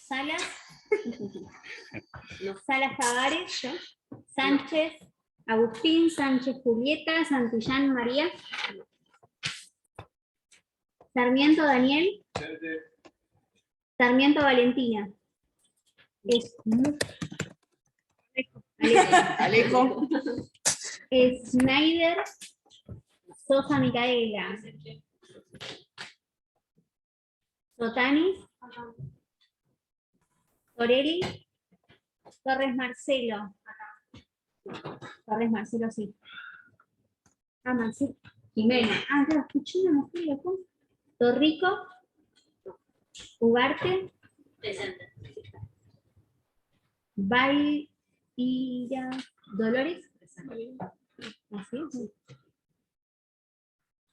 Salas, Salas Tavares, Sánchez, Agustín, Sánchez Julieta, Santillán María, Sarmiento Daniel, Sarmiento Valentina, Alejo. Schneider, Sosa Micaela, Sotanis, Torelli, Torres Marcelo. Torres Marcelo, sí. Ah, Marcelo. Jimena. Ah, claro, escuché una mujer loco. Torrico. Ugarte. Presente. Valira Dolores. Así.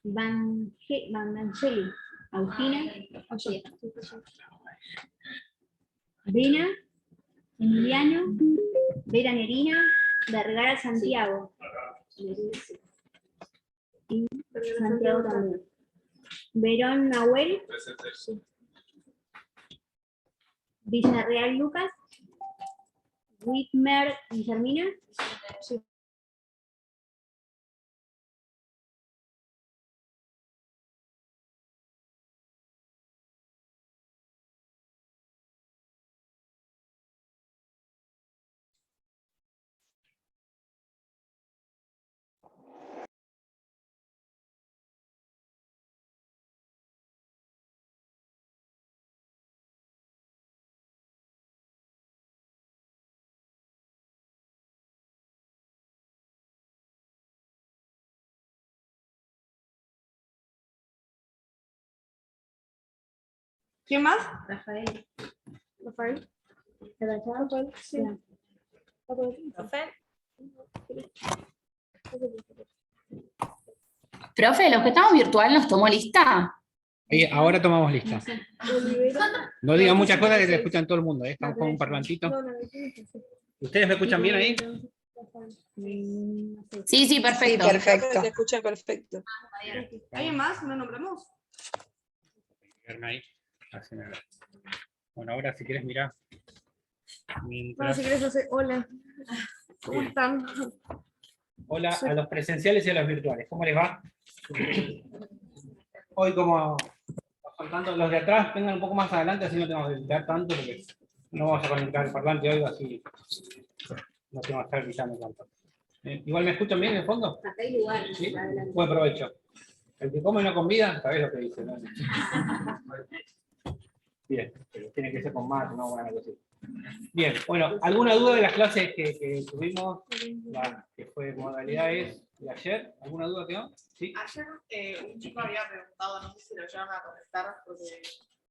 Vangeli. Agustina. Rina. Emiliano. Vera Nerina. Vergara Santiago. Y Santiago también. Verón Nahuel. Villarreal Lucas. Whitmer Guillermina. ¿Quién más? Rafael. Rafael. Rafael. Sí. Profe. Profe, los que estamos virtual nos tomó lista. Ahora tomamos lista. No digan muchas cosas que se escuchan todo el mundo. Estamos con un parlantito. ¿Ustedes me escuchan bien ahí? Sí, sí, perfecto. Sí, perfecto. Se escucha perfecto. ¿Alguien más? ¿No nombramos? Ahí. Bueno, ahora si quieres mirar. Bueno, si quieres hacer hola. ¿Cómo están? Hola a los presenciales y a los virtuales. ¿Cómo les va? Hoy como faltando los de atrás, vengan un poco más adelante, así no tenemos que gritar tanto, porque no vamos a conectar el parlante hoy, así no tenemos que estar gritando tanto. ¿Igual me escuchan bien en el fondo? Acá hay lugar. ¿Sí? Buen provecho. El que come no convida, sabés lo que dice, ¿no? Bien, pero tiene que ser con mate, no bueno, algo así. Bien, bueno, ¿alguna duda de las clases que tuvimos, que fue modalidades de ayer? ¿Alguna duda que no? ¿Sí? Ayer un chico había preguntado, no sé si lo llegaron a conectar, porque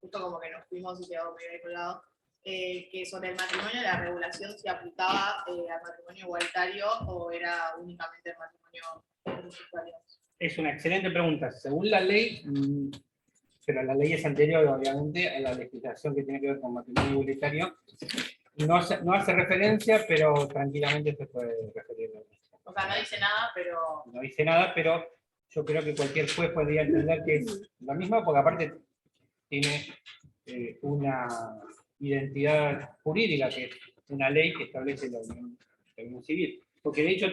justo como que nos fuimos y quedó medio ahí colgado, que sobre el matrimonio, la regulación si aplicaba al matrimonio igualitario o era únicamente el matrimonio homosexual. Es una excelente pregunta. Según la ley, pero la ley es anterior, obviamente, a la legislación que tiene que ver con matrimonio igualitario, no hace referencia, pero tranquilamente se puede referir. O sea, no dice nada, pero... No dice nada, pero yo creo que cualquier juez podría entender que es la misma, porque aparte tiene una identidad jurídica, que es una ley que establece la unión civil. Porque de hecho,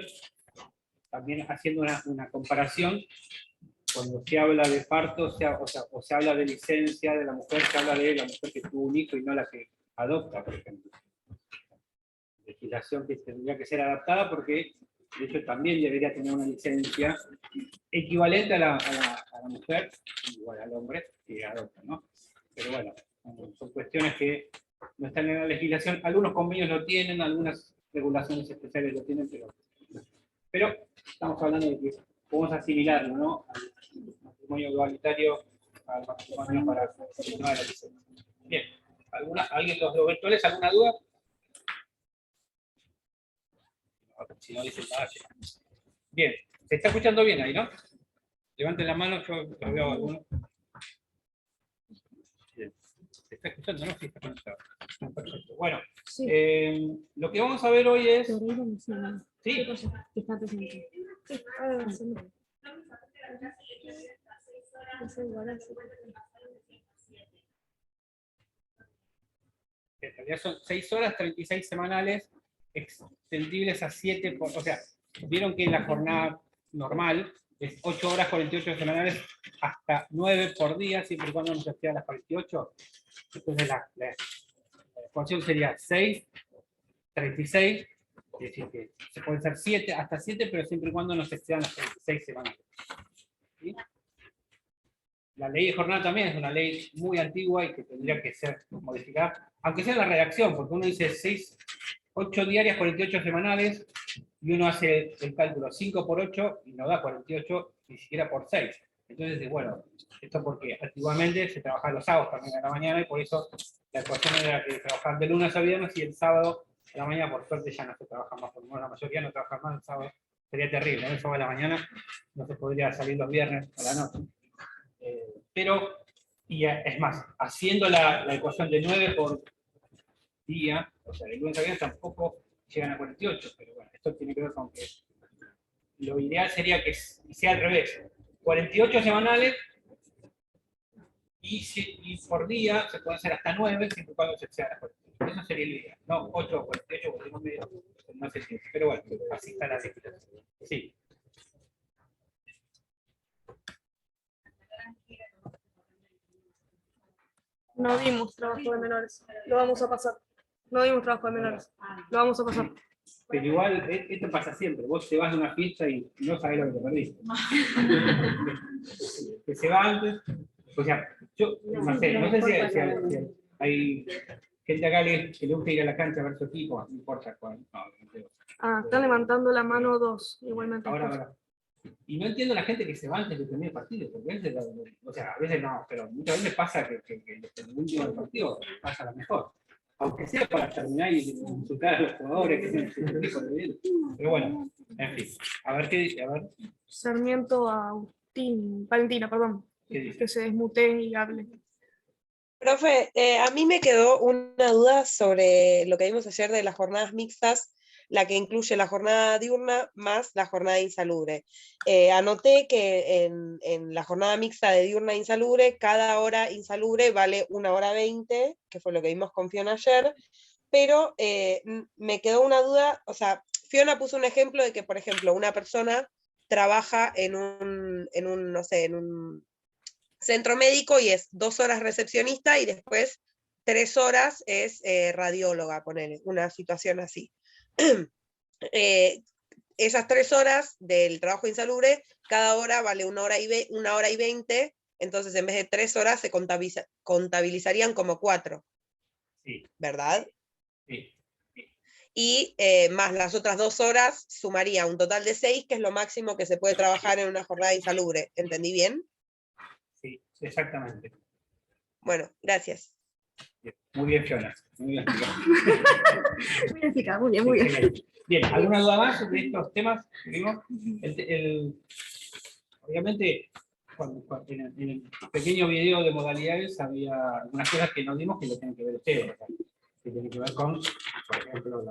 también haciendo una comparación, cuando se habla de parto, o se habla de licencia de la mujer, se habla de la mujer que tuvo un hijo y no la que adopta, por ejemplo. Legislación que tendría que ser adaptada porque, de hecho, también debería tener una licencia equivalente a la mujer, igual al hombre, que adopta, ¿no? Pero bueno, son cuestiones que no están en la legislación. Algunos convenios lo tienen, algunas regulaciones especiales lo tienen, pero estamos hablando de que podemos asimilarlo, ¿no? Al matrimonio igualitario, al matrimonio para continuar la licencia. Bien, ¿alguien de los virtuales, alguna duda? Si no dicen nada, bien, se está escuchando bien ahí, ¿no? Levanten la mano, yo lo veo a alguno. Bien. ¿Se está escuchando, no? Sí, está conectado. Perfecto. Bueno, lo que vamos a ver hoy es... ¿Sí? Que está presente. en realidad son 6 horas, 36 semanales, extendibles a 7, o sea, vieron que la jornada normal es 8 horas, 48 semanales, hasta 9 por día, siempre y cuando no se exceda las 48. Entonces la ecuación sería 6, 36, es decir, que se puede ser 7, hasta 7, pero siempre y cuando no se excedan las 36 semanales. ¿Sí? La ley de jornada también es una ley muy antigua y que tendría que ser modificada, aunque sea la redacción, porque uno dice 8 diarias, 48 semanales, y uno hace el cálculo 5 por 8 y no da 48 ni siquiera por 6. Entonces, bueno, esto porque antiguamente se trabajaba los sábados también a la mañana y por eso la ecuación era que trabajaban de lunes a viernes y el sábado a la mañana, por suerte, ya no se trabaja más, porque la mayoría no trabaja más el sábado. Sería terrible, ¿no? El sábado a la mañana no se podría salir los viernes a la noche. Pero, y es más, haciendo la ecuación de 9 por día, o sea, de lunes a viernes tampoco llegan a 48, pero bueno, esto tiene que ver con que lo ideal sería que sea al revés, 48 semanales y por día se pueden hacer hasta 9, siempre y cuando se exceda las 48. Eso sería el ideal, no 8 o 48, porque no medio, no sé si, pero bueno, así está la legislación. Sí. No dimos trabajo de menores. Lo vamos a pasar. No dimos trabajo de menores. Lo vamos a pasar. Pero igual, esto pasa siempre. Vos te vas de una fiesta y no sabés lo que te perdiste. Que se va antes. O sea, yo no sé si hay gente acá que le gusta ir a la cancha a ver su equipo, no importa cuál. Ah, están levantando la mano 2, igualmente. Ahora. Y no entiendo la gente que se va antes de terminar el partido, porque a veces, o sea, a veces no, pero muchas veces pasa que el último del partido pasa la mejor. Aunque sea para terminar y insultar a los jugadores, que sean sus equipos de bien. Pero bueno, en fin. A ver qué dice, a ver. Sarmiento Valentina, perdón. ¿Qué dice? Que se desmute y hable. Profe, a mí me quedó una duda sobre lo que vimos ayer de las jornadas mixtas, la que incluye la jornada diurna más la jornada insalubre. Anoté que en la jornada mixta de diurna e insalubre, cada hora insalubre vale 1 hora 20, que fue lo que vimos con Fiona ayer, pero me quedó una duda, o sea, Fiona puso un ejemplo de que, por ejemplo, una persona trabaja en un centro médico y es 2 horas recepcionista y después 3 horas es radióloga, ponele, una situación así. Esas 3 horas del trabajo insalubre, cada hora vale 1 hora y 20, entonces en vez de 3 horas se contabilizarían como 4. Sí. ¿Verdad? Sí. Y más las otras 2 horas sumaría un total de 6, que es lo máximo que se puede trabajar en una jornada insalubre. ¿Entendí bien? Sí, exactamente. Bueno, gracias. Muy bien, Fiona. Muy bien. Muy explicado, muy bien, muy bien. Excelente. Bien, ¿alguna duda más sobre estos temas que vimos? Obviamente, en el pequeño video de modalidades había algunas cosas que no dimos que lo tienen que ver ustedes, ¿verdad? Que tienen que ver con, por ejemplo,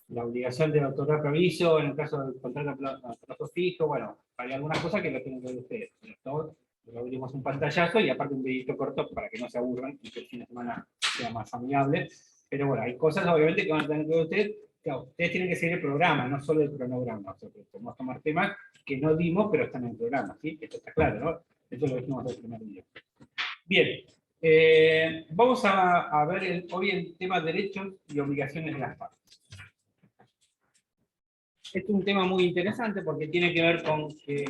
la obligación del autor de aviso, en el caso del contrato a plazo fijo, bueno, hay algunas cosas que lo tienen que ver ustedes. Todo lo abrimos un pantallazo y aparte un videito corto para que no se aburran y que el fin de semana sea más amigable. Pero bueno, hay cosas obviamente que van a tener que ver ustedes. Claro, ustedes tienen que seguir el programa, no solo el cronograma. O sea, podemos tomar temas que no dimos, pero están en el programa, ¿sí? Esto está claro, ¿no? Eso lo dijimos del primer día. Bien, vamos a ver hoy el tema de derechos y obligaciones de las partes. Este es un tema muy interesante porque tiene que ver con que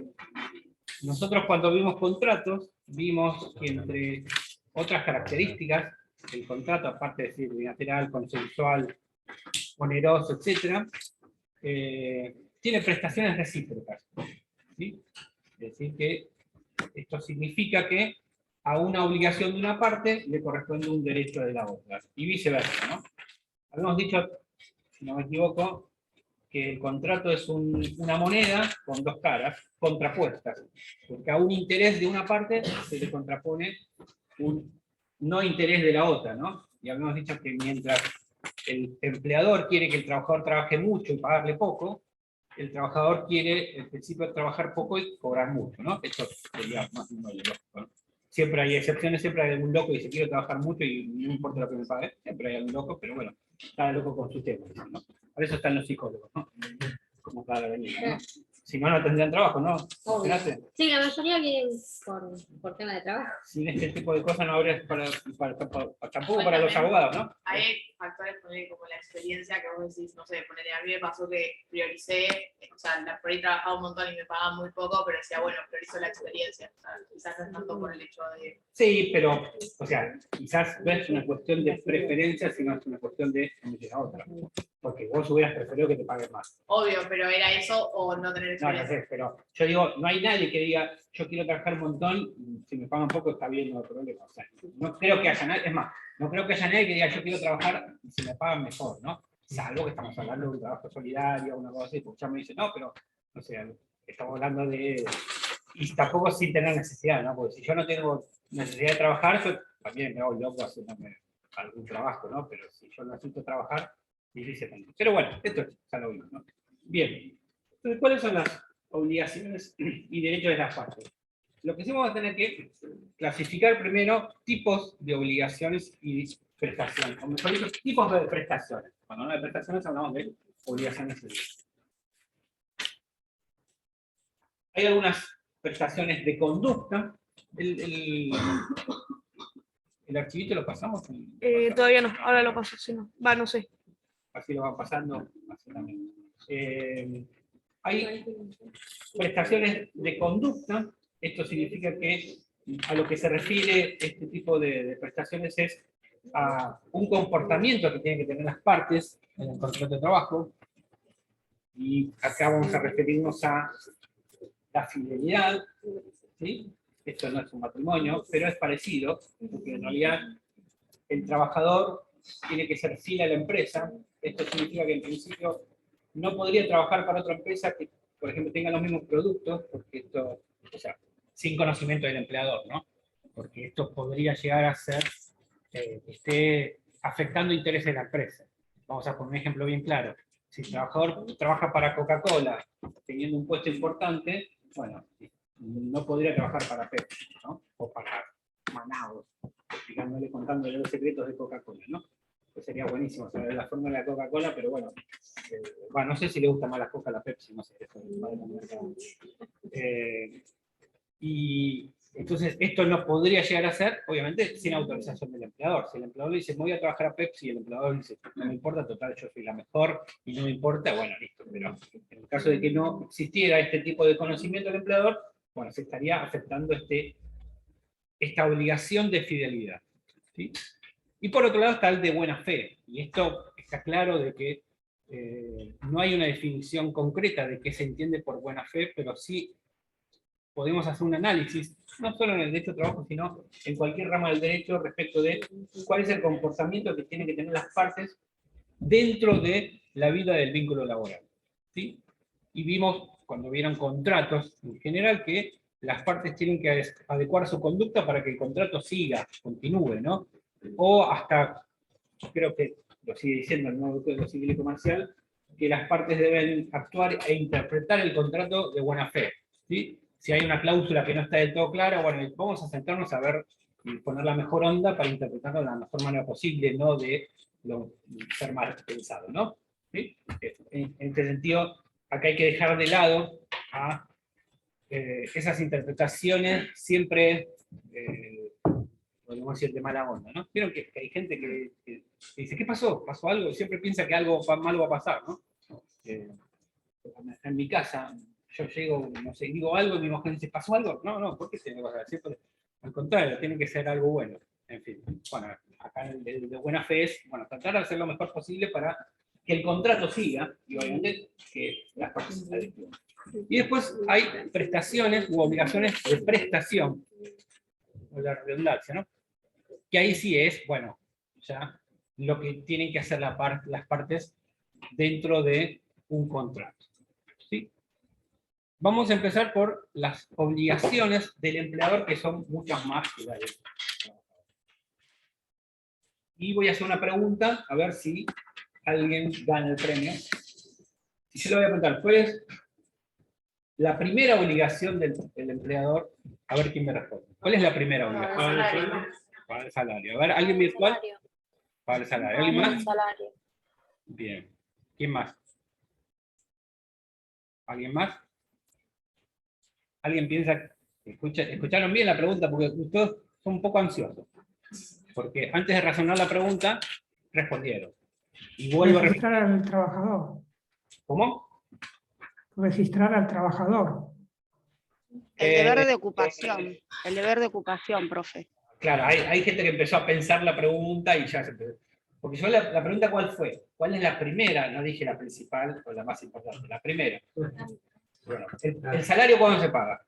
nosotros cuando vimos contratos, vimos que entre otras características, el contrato, aparte de ser bilateral, consensual, oneroso, etc., tiene prestaciones recíprocas, ¿sí? Es decir, que esto significa que a una obligación de una parte le corresponde un derecho de la otra, y viceversa, ¿no? Habíamos dicho, si no me equivoco, que el contrato es una moneda con 2 caras contrapuestas, porque a un interés de una parte se le contrapone un no interés de la otra, ¿no? Y habíamos dicho que mientras el empleador quiere que el trabajador trabaje mucho y pagarle poco, el trabajador quiere, en principio, trabajar poco y cobrar mucho, ¿no? Esto sería más o menos lógico, ¿no? siempre hay excepciones, siempre hay algún loco que dice quiero trabajar mucho y no me importa lo que me pague, siempre hay algún loco, pero bueno, cada loco con su tema, ¿no? Por eso están los psicólogos, ¿no? Como cada avenida, ¿no? Si no, no tendrían trabajo, ¿no? Obvio. Fíjate, Sí, la mayoría vienen por tema de trabajo. sin este tipo de cosas no habría tampoco para los abogados, ¿no? Hay factores como la experiencia que vos decís, no sé, ponele, a mí me pasó que prioricé, o sea, por ahí trabajaba un montón y me pagaban muy poco, pero decía, bueno, priorizo la experiencia, o sea, quizás no es tanto por el hecho de... Sí, pero, o sea, quizás no es una cuestión de preferencia, sino es una cuestión de la otra. Porque vos hubieras preferido que te paguen más. Obvio, pero era eso o no tener No, experiencia. no sé, pero yo digo, no hay nadie que diga, yo quiero trabajar un montón, si me pagan poco está bien, no hay problema. O sea, no creo que haya nadie, es más, no creo que haya nadie que diga, yo quiero trabajar si me pagan mejor, ¿no? Salvo que estamos hablando de un trabajo solidario, una cosa así, porque ya me dicen, no, pero, o sea, estamos hablando de... Y tampoco sin tener necesidad, ¿no? Porque si yo no tengo necesidad de trabajar, yo también me hago loco haciéndome algún trabajo, ¿no? Pero si yo necesito trabajar, difícilmente. Pero bueno, esto ya lo vimos, ¿no? Bien. Entonces, ¿cuáles son las obligaciones y derechos de las partes? Lo que sí vamos a tener que clasificar primero tipos de obligaciones y prestaciones. O mejor dicho, tipos de prestaciones. Cuando hablamos de prestaciones hablamos de obligaciones y derechos. Hay algunas prestaciones de conducta. El archivito lo pasamos. Todavía no, ahora lo paso, si no. Va, no sé. Así lo van pasando. Hay prestaciones de conducta. Esto significa que a lo que se refiere este tipo de prestaciones es a un comportamiento que tienen que tener las partes en el contrato de trabajo. Y acá vamos a referirnos a la fidelidad, ¿sí? Esto no es un matrimonio, pero es parecido, porque en realidad el trabajador tiene que ser fiel a la empresa. Esto significa que en principio no podría trabajar para otra empresa que, por ejemplo, tenga los mismos productos, porque esto, o sea, sin conocimiento del empleador, ¿no? Porque esto podría llegar a ser que esté afectando intereses de la empresa. Vamos a poner un ejemplo bien claro. Si el trabajador trabaja para Coca-Cola teniendo un puesto importante, bueno, no podría trabajar para Pepsi, ¿no? O para Manaus, explicándole, contándole los secretos de Coca-Cola, ¿no? Pues sería buenísimo saber la fórmula de Coca-Cola, pero bueno, no sé si le gusta más la Coca a la Pepsi, no sé, eso va a depender. Y entonces esto no podría llegar a ser, obviamente, sin autorización del empleador. Si el empleador le dice, me voy a trabajar a Pepsi, y el empleador dice, no me importa, total, yo soy la mejor, y no me importa, bueno, listo. Pero en el caso de que no existiera este tipo de conocimiento del empleador, bueno, se estaría afectando esta obligación de fidelidad, ¿sí? Y por otro lado está el de buena fe, y esto está claro de que no hay una definición concreta de qué se entiende por buena fe, pero sí podemos hacer un análisis, no solo en el derecho de trabajo, sino en cualquier rama del derecho respecto de cuál es el comportamiento que tienen que tener las partes dentro de la vida del vínculo laboral, ¿sí? Y vimos, cuando vieron contratos en general, que las partes tienen que adecuar su conducta para que el contrato siga, continúe, ¿no? O hasta, creo que lo sigue diciendo el nuevo Código Civil y Comercial, que las partes deben actuar e interpretar el contrato de buena fe, ¿sí? Si hay una cláusula que no está del todo clara, bueno, vamos a sentarnos a ver y poner la mejor onda para interpretarlo de la mejor manera posible, no de ser mal pensado, ¿no? ¿Sí? En este sentido, acá hay que dejar de lado a esas interpretaciones siempre, podemos decir, de mala onda, ¿no? Vieron que hay gente que dice, ¿qué pasó? ¿Pasó algo? Siempre piensa que algo malo va a pasar, ¿no? En mi casa, yo llego, no sé, digo algo y mi mujer dice, ¿pasó algo? No, ¿por qué se me va a decir? Al contrario, tiene que ser algo bueno. En fin, bueno, acá el de buena fe es, bueno, tratar de hacer lo mejor posible para que el contrato siga y obviamente que las partes se adecúen. Y después hay prestaciones u obligaciones de prestación, o la redundancia, ¿no? Que ahí sí es, bueno, ya lo que tienen que hacer las partes dentro de un contrato, ¿sí? Vamos a empezar por las obligaciones del empleador, que son muchas más que las del trabajador. Y voy a hacer una pregunta, a ver si alguien gana el premio. Si yo le voy a preguntar, ¿cuál es la primera obligación del empleador, a ver quién me responde. ¿Cuál es la primera obligación? Pagar el salario. A ver, ¿alguien virtual? Pagar el salario. ¿Alguien más? Bien. ¿Quién más? ¿Alguien más? ¿Alguien piensa? ¿Escucharon bien la pregunta? Porque ustedes son un poco ansiosos. Porque antes de razonar la pregunta, respondieron. Y vuelvo a repetir. Registrar al trabajador. ¿Cómo? Registrar al trabajador. El deber de ocupación. El deber de ocupación, profe. Claro, hay gente que empezó a pensar la pregunta y ya se empezó. Porque yo la pregunta ¿cuál fue? ¿Cuál es la primera? No dije la principal o la más importante, la primera. Bueno, ¿el salario cuándo se paga?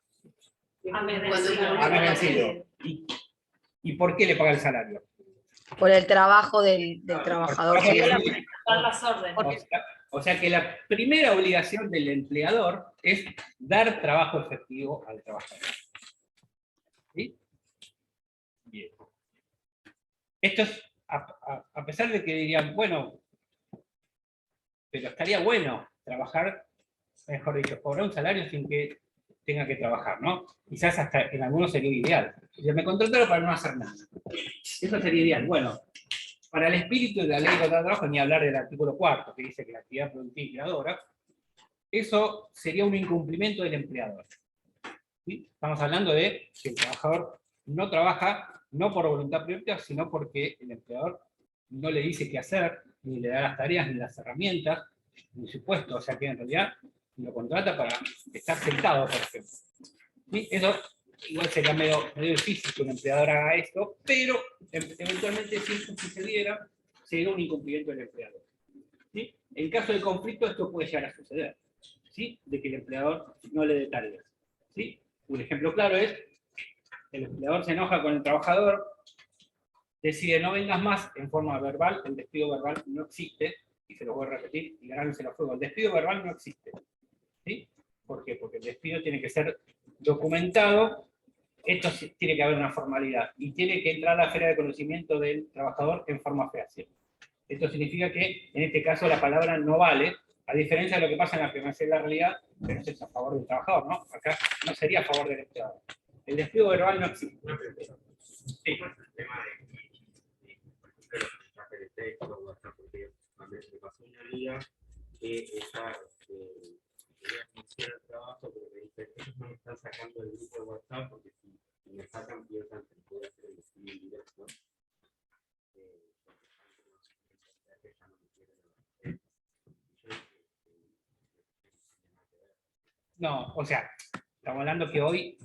A mes vencido. ¿Y por qué le paga el salario? Por el trabajo del trabajador. O sea que la primera obligación del empleador es dar trabajo efectivo al trabajador. ¿Sí? Bien. Esto es, a pesar de que dirían, bueno, pero estaría bueno trabajar, mejor dicho, cobrar un salario sin que tenga que trabajar, ¿no? Quizás hasta en algunos sería ideal. Yo me contrataron para no hacer nada. Eso sería ideal. Bueno, para el espíritu de la ley de contrato de trabajo, ni hablar del artículo 4, que dice que la actividad productiva y creadora, eso sería un incumplimiento del empleador. ¿Sí? Estamos hablando de que el trabajador no trabaja no por voluntad propia, sino porque el empleador no le dice qué hacer, ni le da las tareas, ni las herramientas, ni su puesto, o sea que en realidad lo contrata para estar sentado, por ejemplo. ¿Sí? Eso igual sería medio difícil que un empleador haga esto, pero eventualmente si eso sucediera, sería un incumplimiento del empleador. ¿Sí? En caso de conflicto esto puede llegar a suceder, ¿sí? De que el empleador no le dé tareas. ¿Sí? Un ejemplo claro es, el empleador se enoja con el trabajador, decide no vengas más en forma verbal, el despido verbal no existe, y se lo voy a repetir, y ganándose la fuego, el despido verbal no existe. ¿Sí? ¿Por qué? Porque el despido tiene que ser documentado, esto sí, tiene que haber una formalidad, y tiene que entrar a la esfera de conocimiento del trabajador en forma fehaciente. Esto significa que, en este caso, la palabra no vale, a diferencia de lo que pasa en la afirmación de la realidad, pero eso es a favor del trabajador, ¿no? Acá no sería a favor del empleado. El despido verbal no existe. Sí. El tema de los mensajes de texto, WhatsApp, porque también me pasó una amiga que ella quería anunciar el trabajo, pero me dice, ellos no me están sacando del grupo de WhatsApp, porque si me sacan, piensan que puedo hacer el despido directo. No, o sea, estamos hablando que hoy,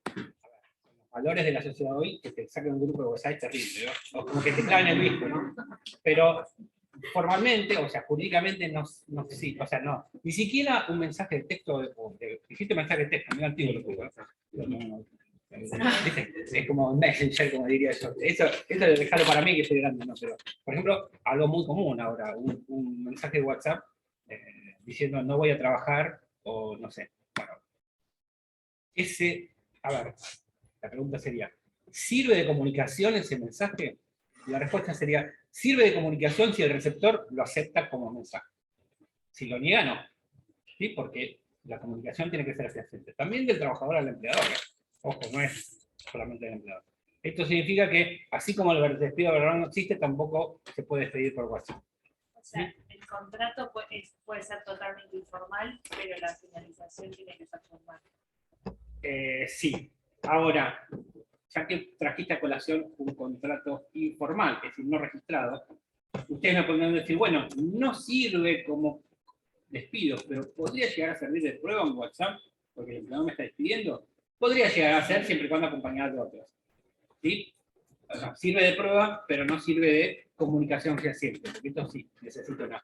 los valores de la sociedad hoy, que te saquen un grupo de WhatsApp es terrible, ¿no? O como que te claven el disco, ¿no? Pero formalmente, o sea, jurídicamente no existe, o sea, no. Ni siquiera un mensaje de texto, dijiste mensaje de texto, muy antiguo lo que es como Messenger, como diría yo. Eso dejarlo para mí, que soy grande, ¿no? Pero, por ejemplo, algo muy común ahora, un mensaje de WhatsApp diciendo no voy a trabajar, o no sé. Bueno, a ver, la pregunta sería, ¿sirve de comunicación ese mensaje? Y la respuesta sería, sirve de comunicación si el receptor lo acepta como mensaje. Si lo niega, no. ¿Sí? Porque la comunicación tiene que ser fehaciente. También del trabajador al empleador. Ojo, no es solamente del empleador. Esto significa que, así como el despido verbal no existe, tampoco se puede despedir por WhatsApp. O sea, el contrato puede ser totalmente informal, pero la finalización tiene que ser formal. Sí. Ahora, ya que trajiste a colación un contrato informal, es decir, no registrado, ustedes me podrían decir, bueno, no sirve como despido, pero podría llegar a servir de prueba en WhatsApp, porque el empleador me está despidiendo. Podría llegar a ser siempre y cuando acompañado de otros. ¿Sí? O sea, sirve de prueba, pero no sirve de comunicación fehaciente, porque esto sí necesita una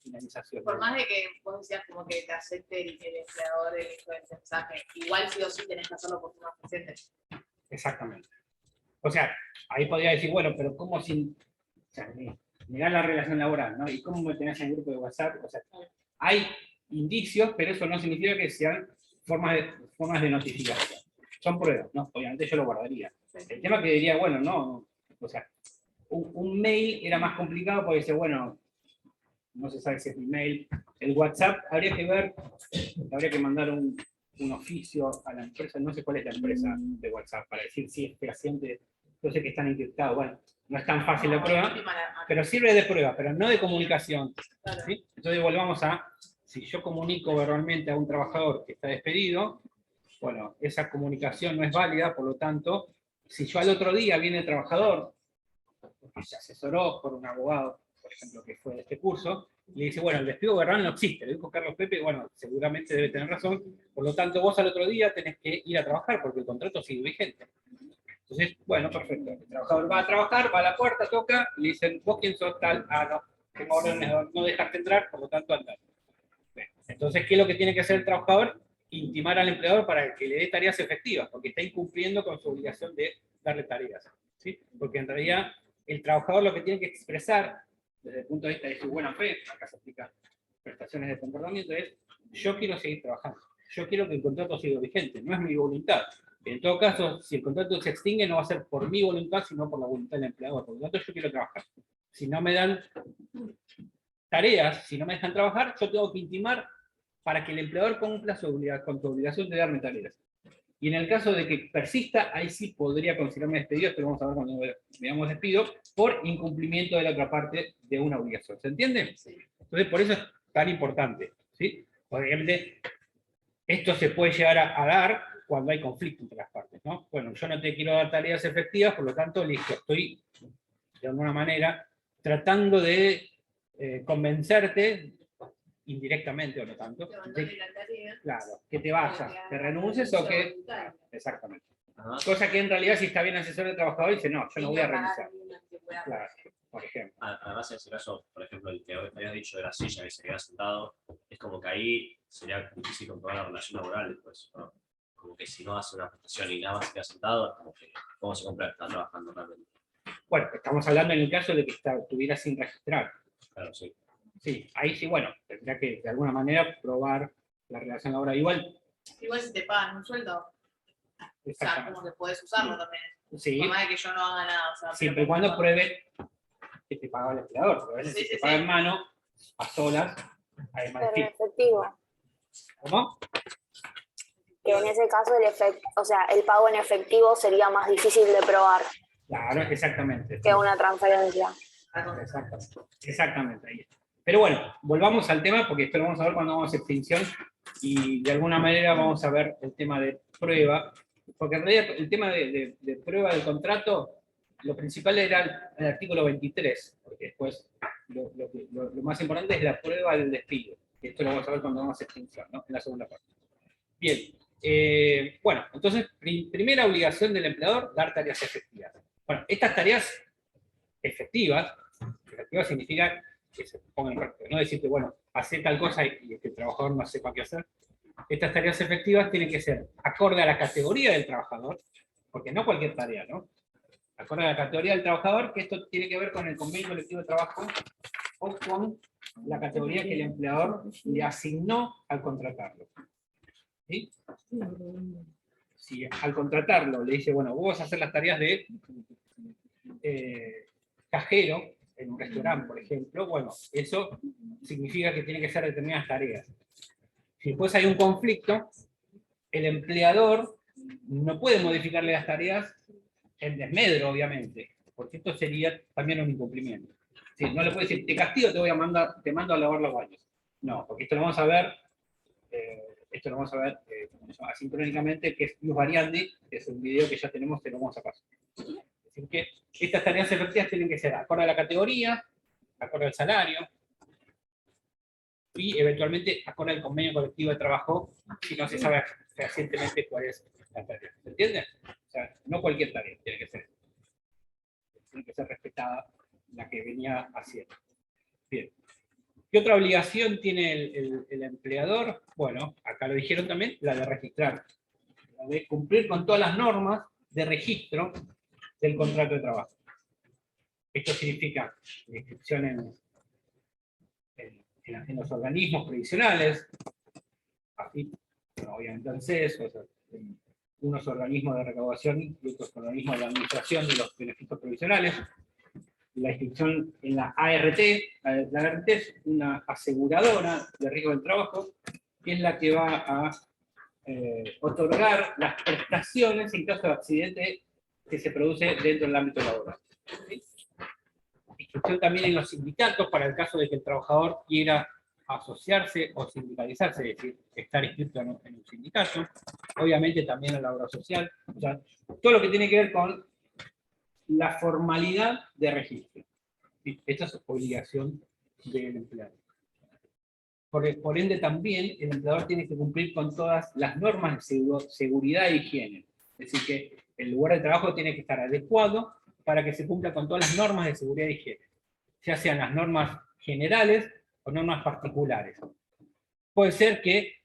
finalización. Por más de que vos decías como que te acepte el empleador el mensaje, igual sí o sí tenés que hacerlo por forma fehaciente. Exactamente. O sea, ahí podría decir, bueno, pero ¿cómo sin negar la relación laboral, ¿no? ¿Y cómo me tenés en el grupo de WhatsApp? O sea, hay indicios, pero eso no significa que sean formas de notificación. Son pruebas, ¿no? Obviamente yo lo guardaría. El tema que diría, bueno, no, o sea, un mail era más complicado porque dice, bueno, no se sabe si es mi mail. El WhatsApp habría que ver, habría que mandar un un oficio a la empresa, no sé cuál es la empresa de WhatsApp, para decir si es fehaciente, yo sé que están encriptados, bueno, no es tan fácil la prueba, pero sirve de prueba, pero no de comunicación. ¿Sí? Entonces volvamos a, si yo comunico verbalmente a un trabajador que está despedido, bueno, esa comunicación no es válida, por lo tanto, si yo al otro día viene el trabajador, porque se asesoró por un abogado, por ejemplo, que fue de este curso, le dice, bueno, el despido verbal no existe, le dijo Carlos Pepe, bueno, seguramente debe tener razón, por lo tanto vos al otro día tenés que ir a trabajar porque el contrato sigue vigente. Entonces, bueno, perfecto, el trabajador va a trabajar, va a la puerta, toca, y le dicen, vos quién sos tal, no, tengo órdenes de no dejarte entrar, por lo tanto andar. Entonces, ¿qué es lo que tiene que hacer el trabajador? Intimar al empleador para que le dé tareas efectivas, porque está incumpliendo con su obligación de darle tareas, ¿sí? Porque en realidad el trabajador lo que tiene que expresar, desde el punto de vista de su buena fe, acá se aplica prestaciones de comportamiento, es yo quiero seguir trabajando, yo quiero que el contrato siga vigente, no es mi voluntad. En todo caso, si el contrato se extingue, no va a ser por mi voluntad, sino por la voluntad del empleador. Por lo tanto, yo quiero trabajar. Si no me dan tareas, si no me dejan trabajar, yo tengo que intimar para que el empleador cumpla con su obligación de darme tareas. Y en el caso de que persista, ahí sí podría considerarme despedido, pero vamos a ver cuando veamos despido, por incumplimiento de la otra parte de una obligación. ¿Se entiende? Sí. Entonces, por eso es tan importante, ¿sí? Obviamente, esto se puede llegar a dar cuando hay conflicto entre las partes, ¿no? Bueno, yo no te quiero dar tareas efectivas, por lo tanto, listo, estoy, de alguna manera, tratando de convencerte, indirectamente o no tanto, claro, que te vayas, que renuncies o que... Exactamente. Ajá. Cosa que en realidad, si está bien asesor del trabajador, dice, no, yo no voy a renunciar. Claro, por ejemplo. Además, en ese caso, por ejemplo, el que habías dicho de la silla que se queda sentado, es como que ahí sería difícil comprobar la relación laboral después, ¿no? Como que si no hace una prestación y nada más se queda sentado, como que cómo se compra que está trabajando realmente. Bueno, estamos hablando en el caso de que estuviera sin registrar. Claro, sí. Sí, ahí sí, bueno, tendría que de alguna manera probar la relación laboral. Igual si te pagan un sueldo, o sea, como que puedes usarlo también. Sí. Por más de que yo no haga nada. O sea, siempre y cuando pruebe que te paga el empleador. Porque a veces si te paga en mano, a solas, hay más Pero en efectivo. ¿Cómo? Que en ese caso el pago en efectivo sería más difícil de probar. Claro, exactamente. Que una transferencia. Exactamente, ahí está. Pero bueno, volvamos al tema, porque esto lo vamos a ver cuando vamos a extinción, y de alguna manera vamos a ver el tema de prueba, porque en realidad el tema de prueba del contrato, lo principal era el artículo 23, porque después lo más importante es la prueba del despido, y esto lo vamos a ver cuando vamos a extinción, ¿no? En la segunda parte. Bien, bueno, entonces, primera obligación del empleador, dar tareas efectivas. Bueno, estas tareas efectivas significa que se pongan en práctica, no decirte, bueno, hacer tal cosa y que el trabajador no sepa qué hacer. Estas tareas efectivas tienen que ser acorde a la categoría del trabajador, porque no cualquier tarea, ¿no? Acorde a la categoría del trabajador, que esto tiene que ver con el convenio colectivo de trabajo o con la categoría que el empleador le asignó al contratarlo. ¿Sí? Si al contratarlo le dice, bueno, vos vas a hacer las tareas de cajero en un restaurante, por ejemplo, bueno, eso significa que tiene que ser determinadas tareas. Si después hay un conflicto, el empleador no puede modificarle las tareas en desmedro, obviamente, porque esto sería también un incumplimiento. Sí, no le puede decir, te castigo, te mando a lavar los baños. No, porque esto lo vamos a ver, asincrónicamente, que es Luz Variandi, que es un video que ya tenemos, que lo vamos a pasar. Es decir, que estas tareas efectivas tienen que ser acorde a la categoría, acorde al salario, y eventualmente acorde al convenio colectivo de trabajo, si no se sabe fehacientemente cuál es la tarea. ¿Se entiende? O sea, no cualquier tarea tiene que ser respetada la que venía haciendo. Bien. ¿Qué otra obligación tiene el empleador? Bueno, acá lo dijeron también, la de registrar, la de cumplir con todas las normas de registro del contrato de trabajo. Esto significa inscripción en los organismos previsionales, así, bueno, obviamente el CES, unos organismos de recaudación y otros organismos de administración de los beneficios provisionales, la inscripción en la ART. La ART es una aseguradora de riesgo del trabajo, que es la que va a otorgar las prestaciones en caso de accidente que se produce dentro del ámbito laboral. ¿Sí? Instrucción también en los sindicatos para el caso de que el trabajador quiera asociarse o sindicalizarse, es decir, estar inscrito en un sindicato. Obviamente también en la obra social, o sea, todo lo que tiene que ver con la formalidad de registro. ¿Sí? Esta es obligación del empleado. Por ende también el empleador tiene que cumplir con todas las normas de seguridad e higiene. Es decir, que el lugar de trabajo tiene que estar adecuado para que se cumpla con todas las normas de seguridad e higiene, ya sean las normas generales o normas particulares. Puede ser que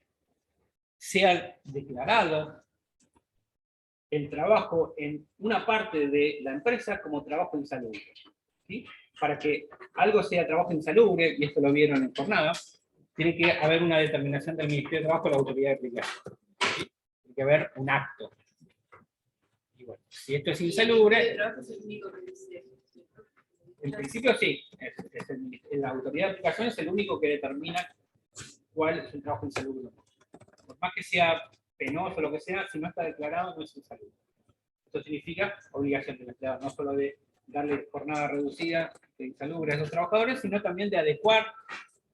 sea declarado el trabajo en una parte de la empresa como trabajo insalubre. ¿Sí? Para que algo sea trabajo insalubre, y esto lo vieron en jornada, tiene que haber una determinación del Ministerio de Trabajo o la autoridad de aplicación. ¿Sí? Tiene que haber un acto. Y bueno, si esto es insalubre, en principio sí, la autoridad de aplicación es el único que determina cuál es el trabajo insalubre. Por más que sea penoso o lo que sea, si no está declarado no es insalubre. Esto significa obligación del empleador, no solo de darle jornada reducida de insalubre a esos trabajadores, sino también de adecuar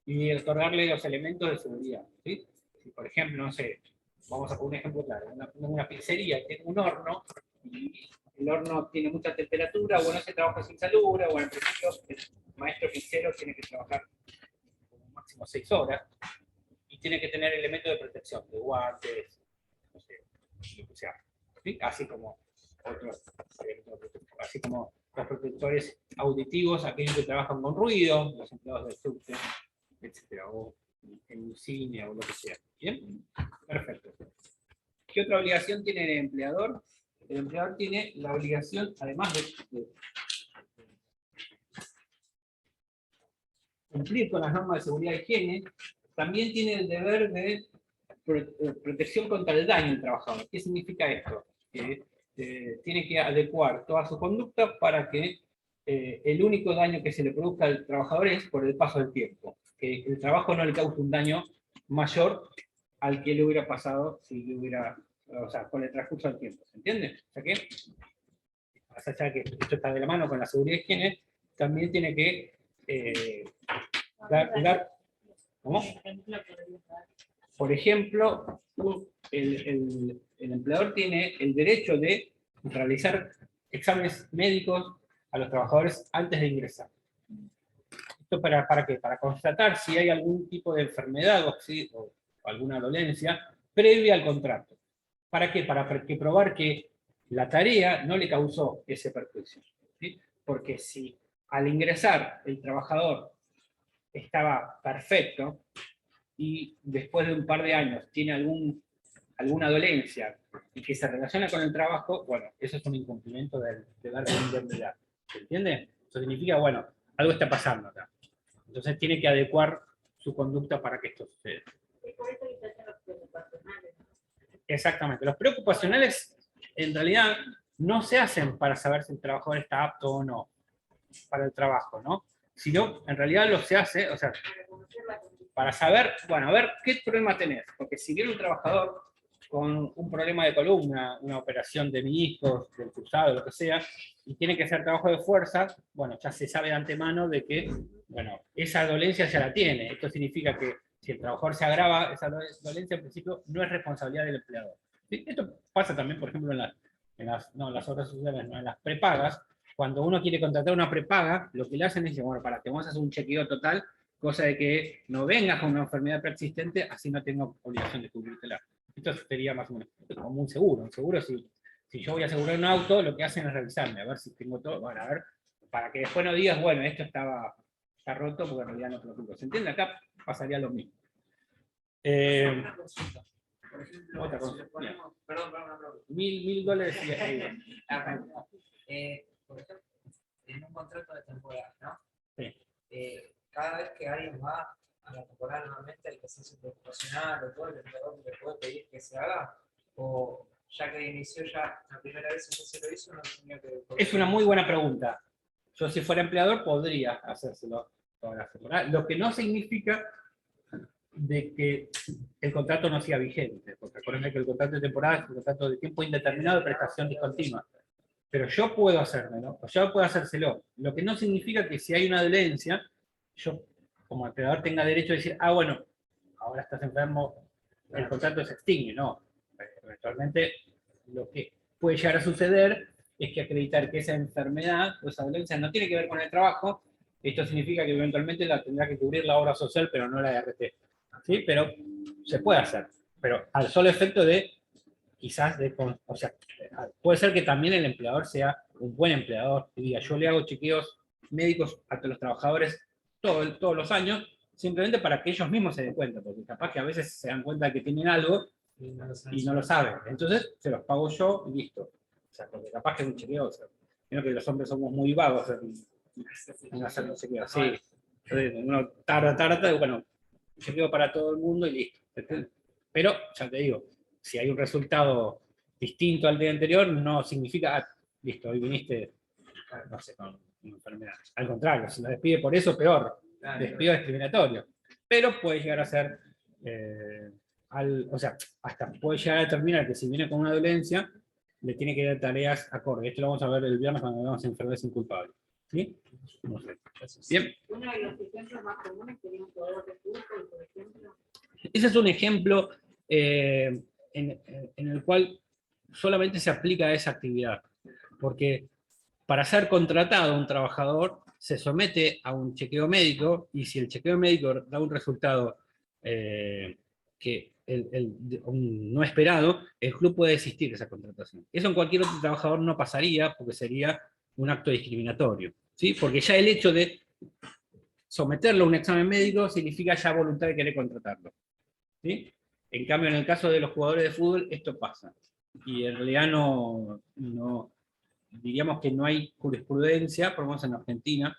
y otorgarle los elementos de seguridad. ¿Sí? Si, por ejemplo, no sé, vamos a poner un ejemplo claro, una pizzería tiene un horno, y el horno tiene mucha temperatura, bueno, ese trabajo es insalubre, bueno, en principio el maestro pizzero tiene que trabajar como máximo 6 horas, y tiene que tener elementos de protección, de guantes, no sé, lo que sea. ¿Sí? Así como otros elementos de protección, así como los protectores auditivos, aquellos que trabajan con ruido, los empleados del subte, etcétera, o en un cine o lo que sea. ¿Bien? Perfecto. ¿Qué otra obligación tiene el empleador? El empleador tiene la obligación, además de cumplir con las normas de seguridad y higiene, también tiene el deber de protección contra el daño del trabajador. ¿Qué significa esto? Que tiene que adecuar toda su conducta para que el único daño que se le produzca al trabajador es por el paso del tiempo. Que el trabajo no le cause un daño mayor al que le hubiera pasado si le hubiera, o sea, con el transcurso del tiempo. ¿Se entiende? O sea que, más allá que esto está de la mano con la seguridad y higiene, también tiene que dar ¿cómo? Por ejemplo, el empleador tiene el derecho de realizar exámenes médicos a los trabajadores antes de ingresar. ¿Esto para qué? Para constatar si hay algún tipo de enfermedad o alguna dolencia previa al contrato. ¿Para qué? Para probar que la tarea no le causó ese perjuicio. ¿Sí? Porque si al ingresar el trabajador estaba perfecto y después de un par de años tiene alguna dolencia y que se relaciona con el trabajo, bueno, eso es un incumplimiento del deber de indemnidad. ¿Se entiende? Eso significa, bueno, algo está pasando acá. Entonces tiene que adecuar su conducta para que esto suceda. Exactamente. Los preocupacionales, en realidad, no se hacen para saber si el trabajador está apto o no para el trabajo, ¿no? Sino, en realidad, lo se hace, o sea, para saber, bueno, a ver, ¿qué problema tenés? Porque si viene un trabajador con un problema de columna, una operación de meniscos, del cruzado, lo que sea, y tiene que hacer trabajo de fuerza, bueno, ya se sabe de antemano de que, bueno, esa dolencia ya la tiene. Esto significa que si el trabajador se agrava, esa dolencia en principio no es responsabilidad del empleador. ¿Sí? Esto pasa también, por ejemplo, en las obras sociales, no, en las prepagas. Cuando uno quiere contratar una prepaga, lo que le hacen es decir, bueno, te vamos a hacer un chequeo total, cosa de que no vengas con una enfermedad preexistente, así no tengo obligación de cubrírtela. Esto sería más o menos como un seguro. Un seguro, si yo voy a asegurar un auto, lo que hacen es revisarme, a ver si tengo todo, bueno, a ver, para que después no digas, bueno, esto está roto, porque en realidad no te lo cubro. ¿Se entiende? Acá pasaría lo mismo. Por ejemplo, otra cosa. si ponemos, perdón, $1.000 por ejemplo, en un contrato de temporada, ¿no? Sí. Cada vez que alguien va a la temporada nuevamente, hay que hacer su profesional o todo, el empleador le puede pedir que se haga, o ya que inició ya la primera vez que se lo hizo, no tenía que... Es una muy buena pregunta. Yo, si fuera empleador, podría hacérselo todas las temporadas. Lo que no significa de que el contrato no sea vigente, porque acuérdense que el contrato de temporada es un contrato de tiempo indeterminado de prestación discontinua. Pero yo puedo hacérmelo, o yo puedo hacérselo. Lo que no significa que si hay una dolencia, yo como empleador tenga derecho a decir, ah, bueno, ahora estás enfermo, el contrato se extingue. No, eventualmente lo que puede llegar a suceder es que acreditar que esa enfermedad o esa dolencia no tiene que ver con el trabajo. Esto significa que eventualmente la tendrá que cubrir la obra social, pero no la RT. ¿Sí? Pero se puede hacer. Pero al solo efecto de, quizás, o sea, puede ser que también el empleador sea un buen empleador y diga, yo le hago chequeos médicos a los trabajadores todos los años, simplemente para que ellos mismos se den cuenta, porque capaz que a veces se dan cuenta que tienen algo y no lo saben. Entonces, se los pago yo y listo. O sea, porque capaz que es un chequeo, o sea, creo que los hombres somos muy vagos en hacer los chequeos. Sí, uno tarda, bueno, chequeo para todo el mundo y listo. Pero, ya te digo, si hay un resultado distinto al día anterior, no significa, listo, hoy viniste, no sé, con una enfermedad. Al contrario, si lo despide por eso, peor. Despido discriminatorio. Pero puede llegar a ser, o sea, hasta puede llegar a determinar que si viene con una dolencia, le tiene que dar tareas acorde. Esto lo vamos a ver el viernes cuando veamos enfermedades inculpables. ¿Sí? No sé. Bien. Uno de los ejemplos más comunes sería un jugador de fútbol, por ejemplo. Ese es un ejemplo en el cual solamente se aplica a esa actividad. Porque para ser contratado un trabajador se somete a un chequeo médico y si el chequeo médico da un resultado que no esperado, el club puede desistir de esa contratación. Eso en cualquier otro trabajador no pasaría porque sería un acto discriminatorio, ¿sí? Porque ya el hecho de someterlo a un examen médico significa ya voluntad de querer contratarlo, ¿sí? En cambio, en el caso de los jugadores de fútbol, esto pasa. Y en realidad diríamos que no hay jurisprudencia, por lo menos en Argentina,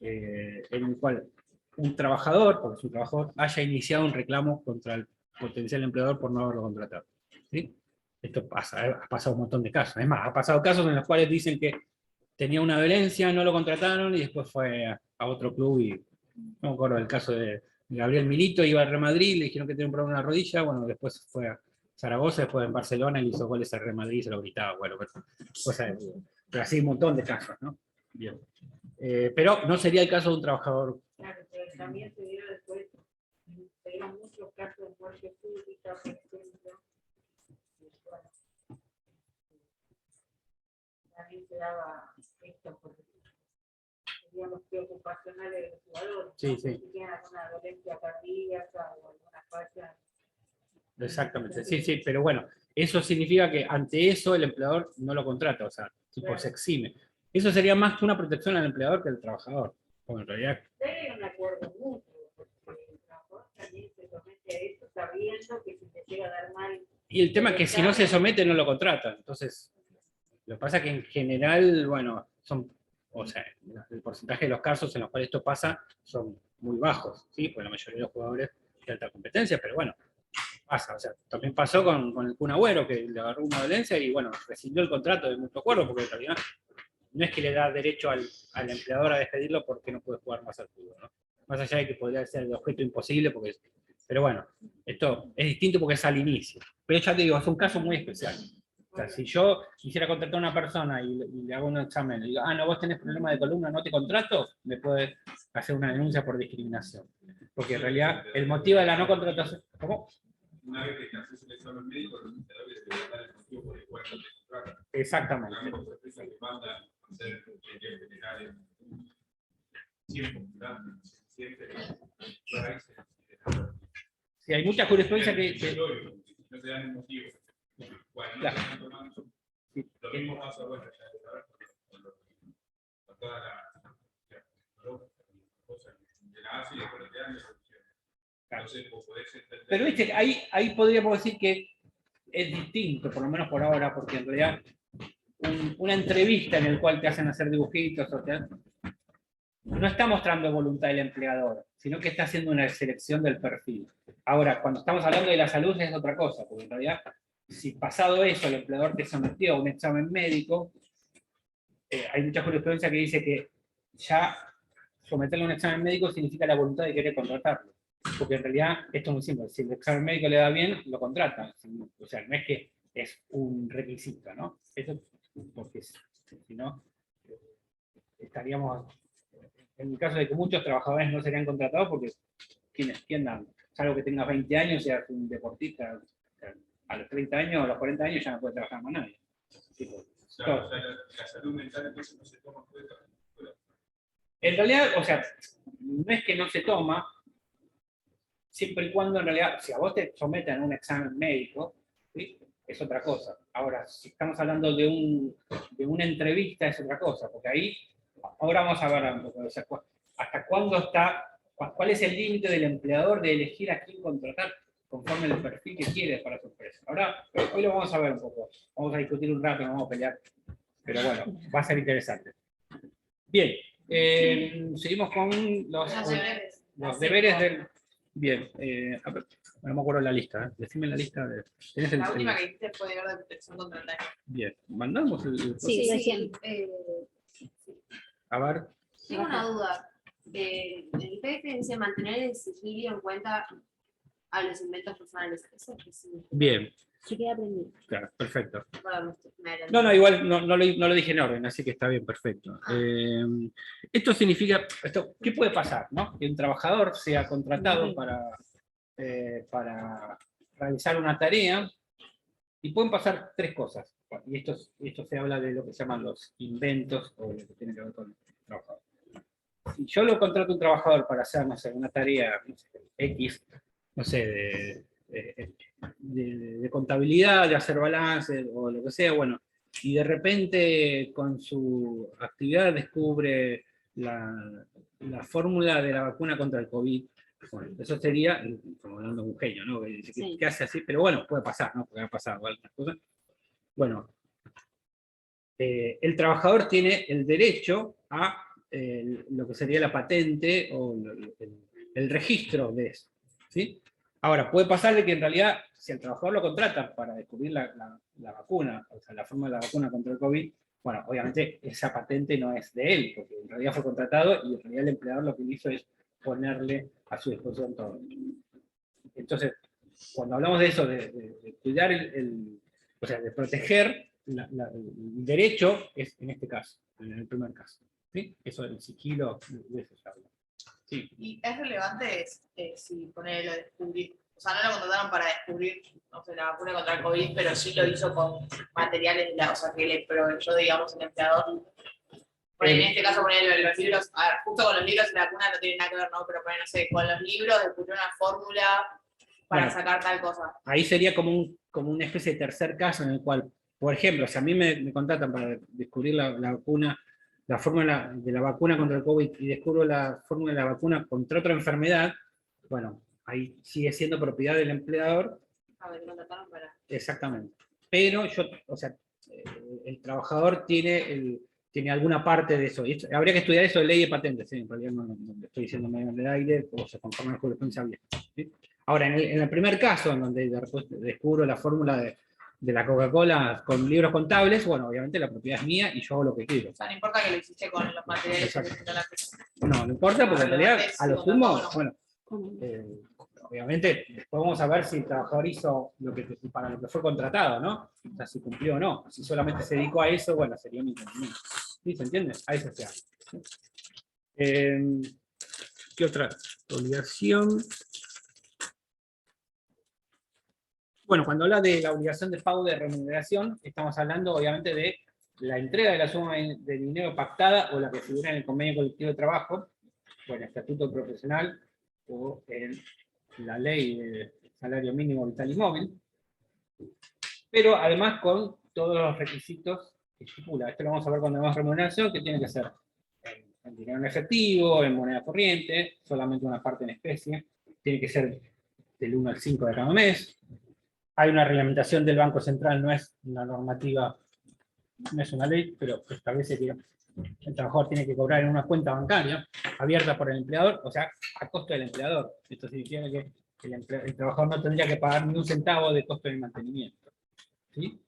en el cual un trabajador, porque es un trabajador, haya iniciado un reclamo contra el potencial empleador por no haberlo contratado. ¿Sí? Esto pasa, ha pasado un montón de casos. Es más, ha pasado casos en los cuales dicen que tenía una dolencia, no lo contrataron y después fue a otro club y no me acuerdo del caso de Gabriel Milito, iba al Real Madrid, le dijeron que tenía un problema en la rodilla, bueno, después fue a Zaragoza, después en Barcelona, y le hizo goles al Real Madrid y se lo gritaba, bueno, pero así un montón de casos, ¿no? Bien. Pero no sería el caso de un trabajador. Claro, pero también se dieron después, se dieron muchos casos de muerte pública, por ejemplo. Bueno, también se daba esto porque digamos que ocupacionales de los jugadores, Sí, ¿no? sí. Si tienen alguna dolencia cardíaca o alguna falla. Exactamente, sí, sí, pero bueno, eso significa que ante eso el empleador no lo contrata, o sea, tipo Claro. se exime. Eso sería más que una protección al empleador que al trabajador, porque en realidad. Hay un acuerdo mutuo, porque el trabajador también se somete a eso sabiendo que si le llega a dar mal. Y el tema es que si no se somete no lo contratan, entonces, lo que pasa es que en general, bueno, o sea, el porcentaje de los casos en los cuales esto pasa son muy bajos, ¿sí? Porque la mayoría de los jugadores de alta competencia, pero bueno, pasa, o sea, también pasó con el Kun Agüero, que le agarró una dolencia y bueno, rescindió el contrato de mutuo acuerdo, porque en realidad no es que le da derecho al empleador a despedirlo porque no puede jugar más al fútbol, ¿no? Más allá de que podría ser el objeto imposible, pero bueno, esto es distinto porque es al inicio. Pero ya te digo, es un caso muy especial. O sea, si yo quisiera contratar a una persona y le hago un examen y digo, no, vos tenés problema de columna, no te contrato, me puede hacer una denuncia por discriminación. Porque en realidad el motivo de la no contratación. ¿Cómo? Una vez que haces el examen médico, el empleador debe dar el motivo por el cual no te contrata. Exactamente. Tenemos empresas que mandan a hacer chequeos generales siempre, Sí, hay mucha jurisprudencia que no te dan el motivo. Bueno, no claro. te están tomando. Lo mismo pasa, bueno, ya de saber con toda la cosa de la ACI y después te dan la solución. Entonces, vos podés entender. Pero viste, ahí podríamos decir que es distinto, por lo menos por ahora, porque en realidad una entrevista en la cual te hacen hacer dibujitos, no está mostrando voluntad del empleador, sino que está haciendo una selección del perfil. Ahora, cuando estamos hablando de la salud es otra cosa, porque en realidad, si pasado eso el empleador te sometió a un examen médico, hay mucha jurisprudencia que dice que ya someterle a un examen médico significa la voluntad de querer contratarlo. porque en realidad esto es muy simple, si el examen médico le da bien, lo contratan, o sea, no es que es un requisito, ¿no? Eso porque si no, estaríamos, en el caso de que muchos trabajadores no serían contratados porque ¿quién dan? Salvo que tengas 20 años y seas un deportista, a los 30 años o a los 40 años ya no puede trabajar más nadie. La salud mental entonces no se toma en cuenta. En realidad, o sea, no es que no se toma, siempre y cuando en realidad, si a vos te someten a un examen médico, ¿sí? Es otra cosa. Ahora, si estamos hablando de una entrevista, es otra cosa, porque ahí, ahora vamos a ver un poco, o sea, hasta cuándo está, cuál es el límite del empleador de elegir a quién contratar conforme el perfil que quiere para su empresa. Ahora, hoy lo vamos a ver un poco, vamos a discutir un rato, no vamos a pelear, pero bueno, va a ser interesante. Bien, seguimos con los deberes del... Bien, a ver, no me acuerdo la lista, decime la lista. ¿Tenés La última que hiciste fue deber de protección contra el daño. Bien, mandamos el... Sí, recién. A ver. Tengo una duda. El PDF dice mantener el sigilio en cuenta a los inventos personales. ¿Eso es que sí? Bien. Se queda aprendido. Claro, perfecto. Perdón, No, igual no lo dije en orden, así que está bien, perfecto. Esto significa, ¿qué puede pasar? ¿No? Que un trabajador sea contratado para realizar una tarea y pueden pasar tres cosas. Y esto se habla de lo que se llaman los inventos o lo que tiene que ver con el trabajador. Si yo lo contrato a un trabajador para hacer, no sé, una tarea no sé, X, no sé, de contabilidad, de hacer balance o lo que sea, bueno, y de repente con su actividad descubre la fórmula de la vacuna contra el COVID, bueno, eso sería, como hablando de un genio, ¿no? Que dice, Sí. ¿qué hace así? Pero bueno, puede pasar, ¿no? Porque ha pasado algunas cosas. Bueno, el trabajador tiene el derecho a lo que sería la patente o el registro de eso, ¿sí? Ahora, puede pasar de que en realidad, si el trabajador lo contrata para descubrir la vacuna, o sea, la forma de la vacuna contra el COVID, bueno, obviamente esa patente no es de él, porque en realidad fue contratado y en realidad el empleador lo que hizo es ponerle a su disposición todo. Entonces, cuando hablamos de eso, de cuidar o sea, de proteger el derecho, es en este caso, en el primer caso. ¿Sí? Eso del sigilo, de eso se habla. Sí. Y es relevante si poner lo de descubrir, o sea, no lo contrataron para descubrir, no sé, la vacuna contra el COVID, pero sí lo hizo con materiales, o sea, que le proveyó, digamos, el empleador. En este caso, poner los libros, a ver, justo con los libros y la vacuna no tiene nada que ver, ¿no? Pero poner, no sé, con los libros descubrió una fórmula para sacar tal cosa. Ahí sería como una especie de tercer caso en el cual, por ejemplo, si a mí me contratan para descubrir la vacuna, la fórmula de la vacuna contra el COVID y descubro la fórmula de la vacuna contra otra enfermedad, bueno, ahí sigue siendo propiedad del empleador. A ver, contrataron para... Exactamente. Pero o sea, el trabajador tiene alguna parte de eso. Y habría que estudiar eso de ley de patentes, ¿sí? En realidad no estoy diciendo medio del aire, o se conforma el jurisprudencia bien, ¿sí? Ahora, en el primer caso, en donde descubro la fórmula de la Coca-Cola con libros contables, bueno, obviamente la propiedad es mía y yo hago lo que quiero. O sea, no importa que lo hiciste con los materiales que presentó la empresa. No importa, porque en realidad, a lo sumo, bueno, obviamente, después vamos a ver si el trabajador hizo para lo que fue contratado, ¿no? O sea, si cumplió o no. Si solamente se dedicó a eso, bueno, sería un incumplimiento. ¿Sí? ¿Se entiende? A eso se habla. ¿Qué otra obligación? Bueno, cuando habla de la obligación de pago de remuneración, estamos hablando obviamente de la entrega de la suma de dinero pactada o la que figura en el convenio colectivo de trabajo, o en el estatuto profesional, o en la ley de salario mínimo vital y móvil, pero además con todos los requisitos que estipula. Esto lo vamos a ver cuando vemos remuneración, que tiene que ser en dinero en efectivo, en moneda corriente, solamente una parte en especie, tiene que ser del 1 al 5 de cada mes. Hay una reglamentación del Banco Central, no es una normativa, no es una ley, pero establece que el trabajador tiene que cobrar en una cuenta bancaria abierta por el empleador, o sea, a costo del empleador. Esto significa que el trabajador no tendría que pagar ni un centavo de costo de mantenimiento. ¿Sí?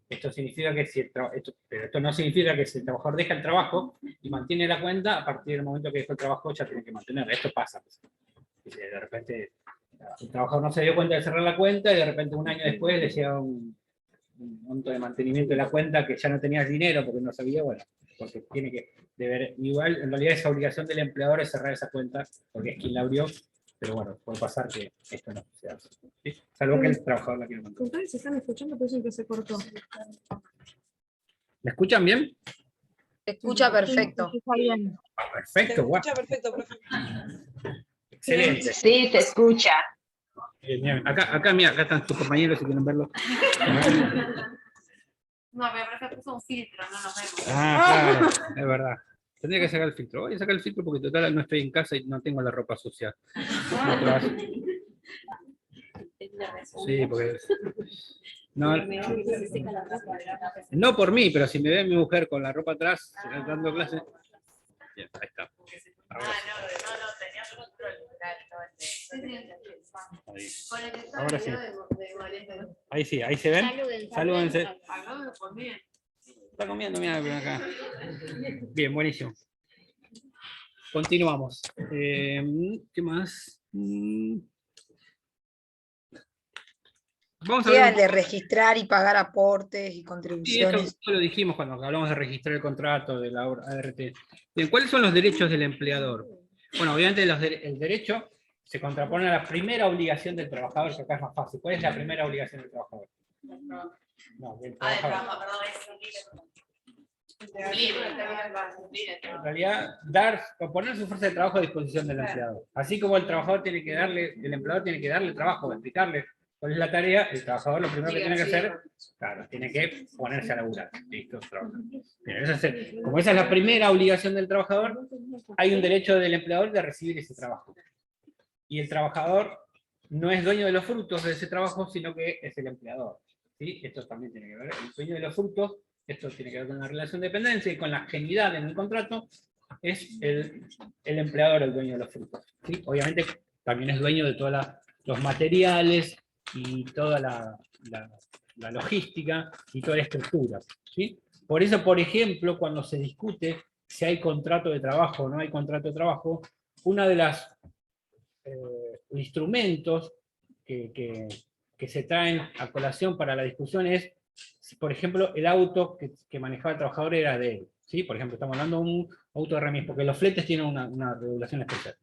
Esto significa que pero esto no significa que si el trabajador deja el trabajo y mantiene la cuenta, a partir del momento que dejó el trabajo ya tiene que mantenerla. Esto pasa. Y de repente el trabajador no se dio cuenta de cerrar la cuenta y de repente un año después le llega un monto de mantenimiento de la cuenta que ya no tenías dinero porque no sabía, bueno, porque tiene que deber, igual en realidad esa obligación del empleador es cerrar esa cuenta porque es quien la abrió, pero bueno, puede pasar que esto no se hace, ¿sí? Salvo que el trabajador la quiera mantener. Contale si están escuchando, pero dicen que se cortó. ¿Me escuchan bien? Se escucha perfecto. Perfecto, guau. Perfecto, profe. Excelente. Sí, se escucha. Bien. Acá, mira, acá están tus compañeros si quieren verlo. No, pero profe puso un filtro, no nos vemos. Ah, claro, es verdad. Tendría que sacar el filtro. Voy a sacar el filtro porque total no estoy en casa y no tengo la ropa sucia. Sí, porque... No por mí, pero si me ve mi mujer con la ropa atrás, dando clases... Bien, ahí está. Ahora sí. Ahora sí. Ahí sí, ahí se ven. Salúdense. Está comiendo, mira, acá. Bien, buenísimo. Continuamos. ¿Qué más? Vamos a Queda ver. el de registrar y pagar aportes y Sí, contribuciones. esto lo dijimos cuando hablamos de registrar el contrato, de la ART. Bien, ¿cuáles son los derechos del empleador? Bueno, obviamente el derecho se contrapone a la primera obligación del trabajador, que acá es más fácil. ¿Cuál es la primera obligación del trabajador? No, del trabajador. En realidad, poner su fuerza de trabajo a disposición del empleador. Así como el empleador tiene que darle trabajo, explicarle cuál es la tarea, el trabajador lo primero que tiene que hacer, claro, tiene que ponerse a laburar. Listo, trabajar. Bien, como esa es la primera obligación del trabajador, hay un derecho del empleador de recibir ese trabajo. Y el trabajador no es dueño de los frutos de ese trabajo, sino que es el empleador. ¿Sí? Esto también tiene que ver. El dueño de los frutos, esto tiene que ver con la relación de dependencia y con la ajenidad en el contrato, es el empleador el dueño de los frutos. ¿Sí? Obviamente también es dueño de todos los materiales y toda la logística y toda la estructura. ¿Sí? Por eso, por ejemplo, cuando se discute si hay contrato de trabajo o no hay contrato de trabajo, una de las instrumentos que se traen a colación para la discusión es, por ejemplo, el auto que manejaba el trabajador era de él. ¿Sí? Por ejemplo, estamos hablando de un auto de remis, porque los fletes tienen una regulación especial.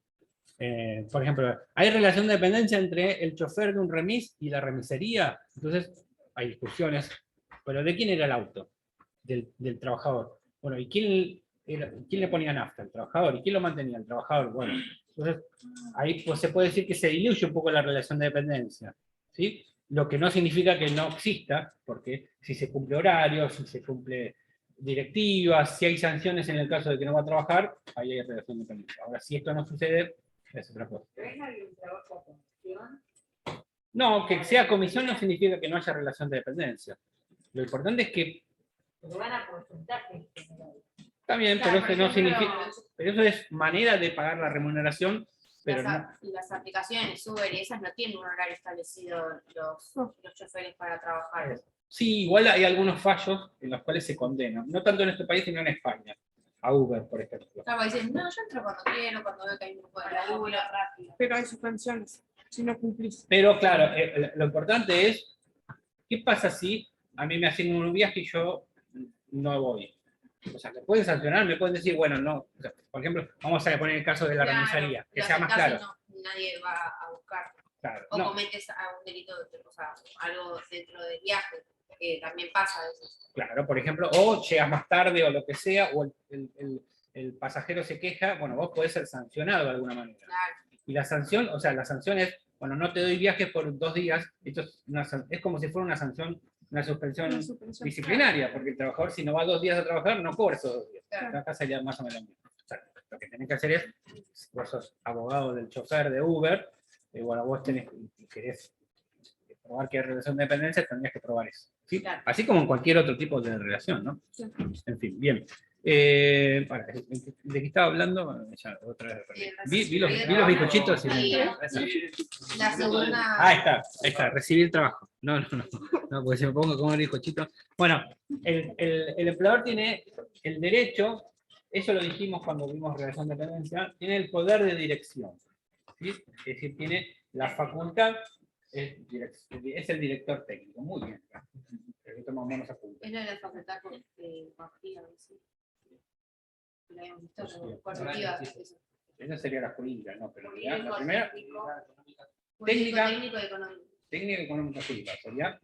Por ejemplo, ¿hay relación de dependencia entre el chofer de un remis y la remisería? Entonces, hay discusiones. Pero ¿de quién era el auto? Del trabajador. Bueno, ¿y quién le ponía nafta? El trabajador. ¿Y quién lo mantenía? El trabajador. Bueno, entonces, ahí pues, se puede decir que se diluye un poco la relación de dependencia. ¿Sí? Lo que no significa que no exista, porque si se cumple horario, si se cumple directivas, si hay sanciones en el caso de que no va a trabajar, ahí hay relación de dependencia. Ahora, si esto no sucede, es otra cosa. No, que sea comisión no significa que no haya relación de dependencia. Lo importante es que... Está bien, pero eso no significa... Pero eso es manera de pagar la remuneración, pero no... Y las aplicaciones Uber y esas no tienen un horario establecido los choferes para trabajar. Sí, igual hay algunos fallos en los cuales se condenan. No tanto en este país, sino en España. A Uber, por ejemplo. Claro, dicen, no, yo entro cuando quiero, cuando veo que hay un grupo de laburo rápido. Pero hay suspensiones, si no cumplís. Pero claro, lo importante es, ¿qué pasa si a mí me hacen un viaje y yo no voy? O sea, me pueden sancionar, me pueden decir, bueno, no. O sea, por ejemplo, vamos a poner el caso de la remisería, que sea más claro. Nadie va a buscar. Claro, o no. cometes un delito, o sea, algo dentro del viaje, que también pasa a veces. Claro, por ejemplo, o llegas más tarde o lo que sea, o el pasajero se queja, bueno, vos podés ser sancionado de alguna manera. Claro. Y la sanción, o sea, la sanción es, bueno, no te doy viajes por 2 días, esto es como si fuera una sanción, una suspensión disciplinaria, porque el trabajador si no va 2 días a trabajar, no cobra esos 2 días. Claro. Acá sería más o menos lo mismo. O sea, lo que tenés que hacer es, si vos sos abogado del chofer de Uber, bueno, vos querés probar que hay relación de dependencia, tendrías que probar eso. ¿Sí? Claro. Así como en cualquier otro tipo de relación, ¿no? Sí. En fin, bien. ¿De qué estaba hablando? Ya, otra vez. Vi los bizcochitos y la segunda... ahí está, recibir trabajo. No, porque si me pongo a comer bizcochitos. Bueno, el empleador tiene el derecho, eso lo dijimos cuando vimos relación de dependencia, tiene el poder de dirección. ¿sí? Es decir, tiene la facultad, es el director técnico. Muy bien. Pero tomamos buenos apuntes. Es la de la facultad cooperativa, ¿no? Sí. La habíamos visto como Hostia. cooperativa, eso. Esa sería la jurídica, ¿no? Pero Jurídico, la primera, técnico, técnica, técnico y económico. técnica económica jurídica, sería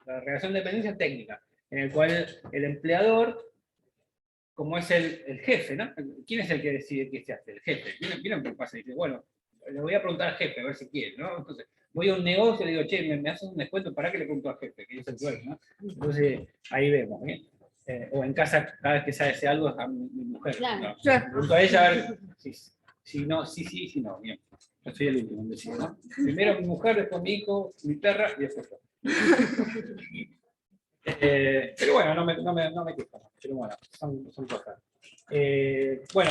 la relación de dependencia técnica, en el cual el empleador, como es el jefe, ¿no? ¿Quién es el que decide qué se hace? El jefe. ¿Vieron qué pasa? Dice, bueno, le voy a preguntar al jefe a ver si quiere, ¿no? Entonces, voy a un negocio y le digo, che, ¿me haces un descuento? ¿Para qué le pregunto al jefe? Que es el dueño, ¿no? Entonces, ahí vemos, ¿eh? O en casa, cada vez que se hace algo, a mi mujer. Claro. ¿no? Le pregunto a ella a ver si no, sí, no, bien. Yo soy el último en decir, ¿no? Primero mi mujer, después mi hijo, mi perra y después yo. Pero bueno, no me quejo, pero bueno, son cosas. Bueno,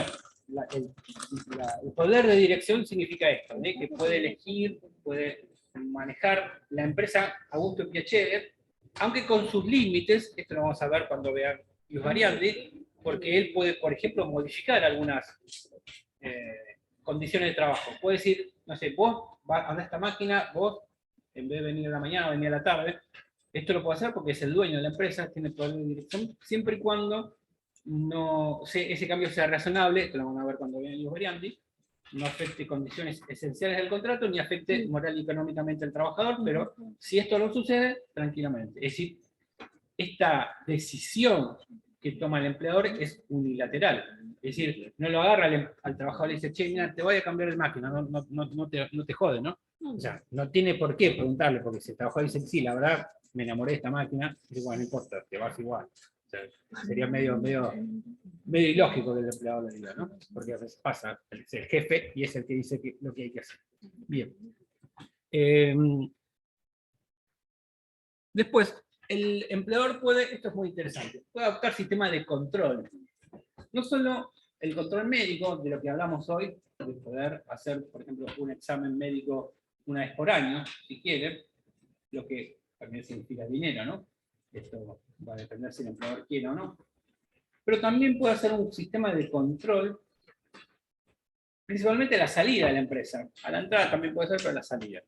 el poder de dirección significa esto, ¿eh? Que puede elegir, puede manejar la empresa a gusto y piacere, aunque con sus límites. Esto lo vamos a ver cuando vean los variantes, porque él puede, por ejemplo, modificar algunas condiciones de trabajo. Puede decir, no sé, vos andá a esta máquina, vos, en vez de venir a la mañana, venir a la tarde. Esto lo puede hacer porque es el dueño de la empresa, tiene poder de dirección, siempre y cuando ese cambio sea razonable. Esto lo van a ver cuando vean los variantes, no afecte condiciones esenciales del contrato, ni afecte moral y económicamente al trabajador, pero si esto no sucede, tranquilamente. Es decir, esta decisión que toma el empleador es unilateral. Es decir, no lo agarra al trabajador y le dice, che, mira, te voy a cambiar de máquina, no te jode, ¿no? O sea, no tiene por qué preguntarle, porque si el trabajador dice, sí, la verdad, me enamoré de esta máquina, dice, bueno, no importa, te vas igual. O sea, sería medio ilógico que el empleador lo diga, ¿no? Porque a veces pasa, es el jefe y es el que dice lo que hay que hacer. Bien. Después, el empleador puede, esto es muy interesante, puede adoptar sistemas de control. No solo el control médico, de lo que hablamos hoy, de poder hacer, por ejemplo, un examen médico una vez por año, si quiere, lo que también significa dinero, ¿no? Esto va a depender si el empleador quiere o no. Pero también puede hacer un sistema de control, principalmente a la salida de la empresa. A la entrada también puede ser, pero a la salida.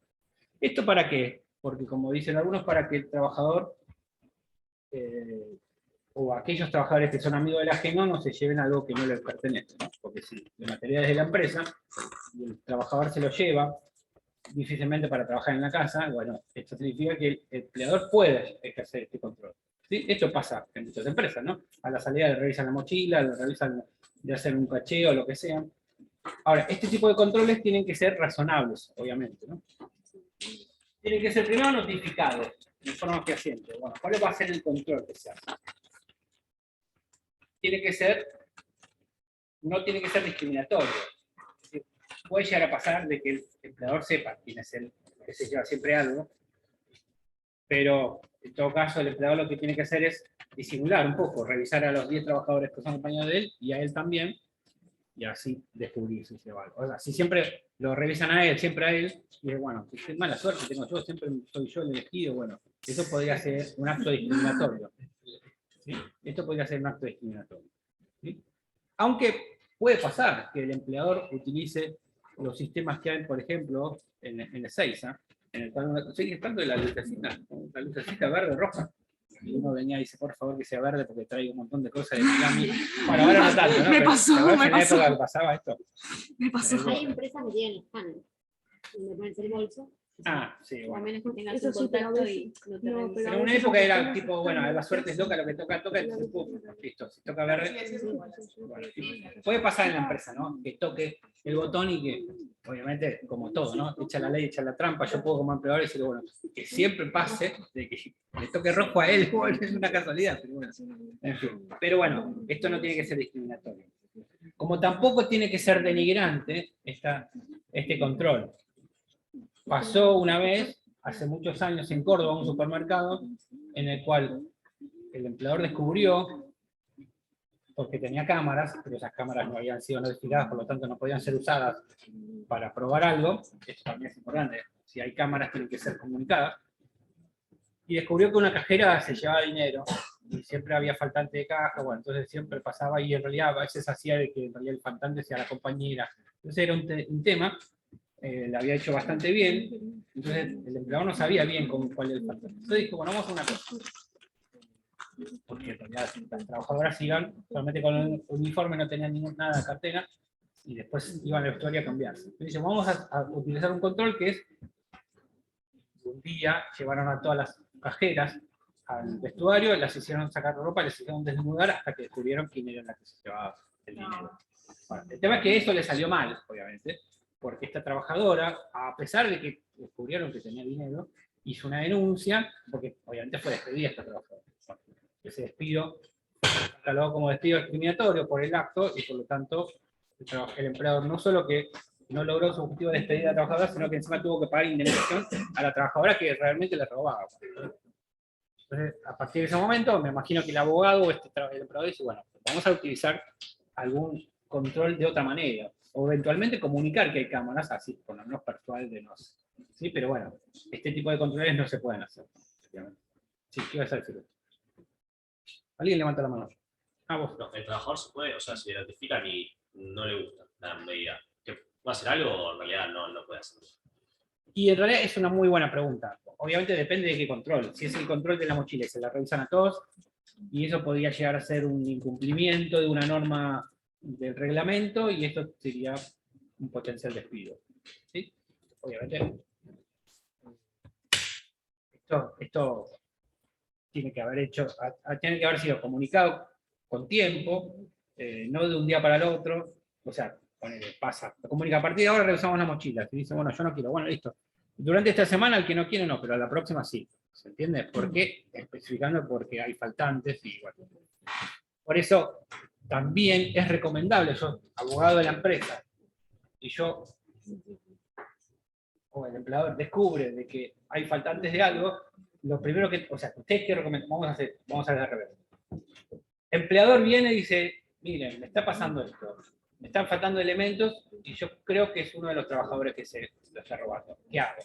¿Esto para qué? Porque, como dicen algunos, para que el trabajador o aquellos trabajadores que son amigos del ajeno no se lleven algo que no les pertenece, ¿no? Porque si el material es de la empresa y el trabajador se lo lleva difícilmente para trabajar en la casa, bueno, esto significa que el empleador puede ejercer este control. ¿Sí? Esto pasa en muchas empresas, ¿no? A la salida le revisan la mochila, le revisan de hacer un cacheo, lo que sea. Ahora, este tipo de controles tienen que ser razonables, obviamente, ¿no? Tienen que ser primero notificados, de forma fehaciente. Bueno, ¿cuál va a ser el control que se hace? No tiene que ser discriminatorio. Es decir, puede llegar a pasar de que el empleador sepa quién es él, que se lleva siempre algo, pero en todo caso el empleador lo que tiene que hacer es disimular un poco, revisar a los 10 trabajadores que son compañeros de él y a él también, y así descubrir si se lleva algo. O sea, si siempre lo revisan a él, siempre a él, y es bueno, qué mala suerte tengo yo, siempre soy yo el elegido, bueno, eso podría ser un acto discriminatorio. ¿Sí? Esto podría ser un acto discriminatorio. ¿Sí? Aunque puede pasar que el empleador utilice los sistemas que hay, por ejemplo, en Ezeiza, en el cual uno sigue estando de la lucecita verde roja. Y uno venía y dice, por favor, que sea verde porque traigo un montón de cosas de Miami. Bueno, ahora no tanto, ¿no? Me pasó, pero, me en la pasó. época que pasaba esto. Me pasó. Hay empresas que tienen escáner, donde pones el bolso. Ah, sí, O a bueno. menos que tengas Eso un sí, pero a contacto veces- y no te no, revisan. pero En una época era tipo, bueno, la suerte es loca, lo que toca, y pum, listo, si toca verde. Bueno, puede pasar en la empresa, ¿no? Que toque el botón y que, obviamente, como todo, ¿no? Echa la ley, echa la trampa. Yo puedo como empleador decir, bueno, que siempre pase de que le toque rojo a él, bueno, es una casualidad, pero bueno. En fin. Pero bueno, esto no tiene que ser discriminatorio. Como tampoco tiene que ser denigrante este control. Pasó una vez, hace muchos años, en Córdoba, un supermercado, en el cual el empleador descubrió, porque tenía cámaras, pero esas cámaras no habían sido notificadas, por lo tanto no podían ser usadas para probar algo. Esto también es importante. Si hay cámaras, tienen que ser comunicadas. Y descubrió que una cajera se llevaba dinero, y siempre había faltante de caja, bueno, entonces siempre pasaba, y en realidad a veces hacía de que en realidad el faltante sea la compañera. Entonces era un tema. la había hecho bastante bien, entonces el empleador no sabía bien cuál era el factor. Entonces dijo, bueno, vamos a hacer una cosa. Porque en realidad las trabajadoras iban solamente con el uniforme, no tenían nada de cartera, y después iban a la vestuario a cambiarse. Entonces dice, vamos a utilizar un control que es, un día llevaron a todas las cajeras al vestuario, las hicieron sacar ropa, les hicieron desnudar hasta que descubrieron quién era la que se llevaba el dinero. Bueno, el tema es que eso le salió mal, obviamente, porque esta trabajadora, a pesar de que descubrieron que tenía dinero, hizo una denuncia, porque obviamente fue despedida esta trabajadora. Bueno, ese despido catalogado como despido discriminatorio por el acto, y por lo tanto el empleador no solo que no logró su objetivo de despedir a la trabajadora, sino que encima tuvo que pagar indemnización a la trabajadora que realmente le robaba. Entonces, a partir de ese momento, me imagino que el abogado o el empleador dice, bueno, vamos a utilizar algún control de otra manera, o eventualmente comunicar que hay cámaras, así, por lo menos persuadirnos. ¿Sí? Pero bueno, este tipo de controles no se pueden hacer. Sí, ¿qué vas a decir? ¿Alguien levanta la mano? Ah, vos. No, el trabajador se puede, o sea, si identifican y no le gusta la medida, ¿que puede hacer algo o en realidad no puede hacerlo? Y en realidad es una muy buena pregunta. Obviamente depende de qué control. Si es el control de la mochila y se la revisan a todos, y eso podría llegar a ser un incumplimiento de una norma del reglamento, y esto sería un potencial despido. ¿Sí? Obviamente, esto tiene que haber sido comunicado con tiempo, no de un día para el otro. O sea, pasa, lo comunica, a partir de ahora revisamos la mochila. Si dice, bueno, yo no quiero, bueno, listo. Durante esta semana el que no quiere no, pero a la próxima sí. ¿Se entiende? ¿Por qué? Especificando porque hay faltantes y bueno. Por eso también es recomendable, yo, abogado de la empresa, y yo, o el empleador, descubre de que hay faltantes de algo, lo primero que, o sea, ustedes que recomiendan, vamos a hacer al revés. Empleador viene y dice, miren, me está pasando esto, me están faltando elementos y yo creo que es uno de los trabajadores que se lo está robando. ¿Qué hago?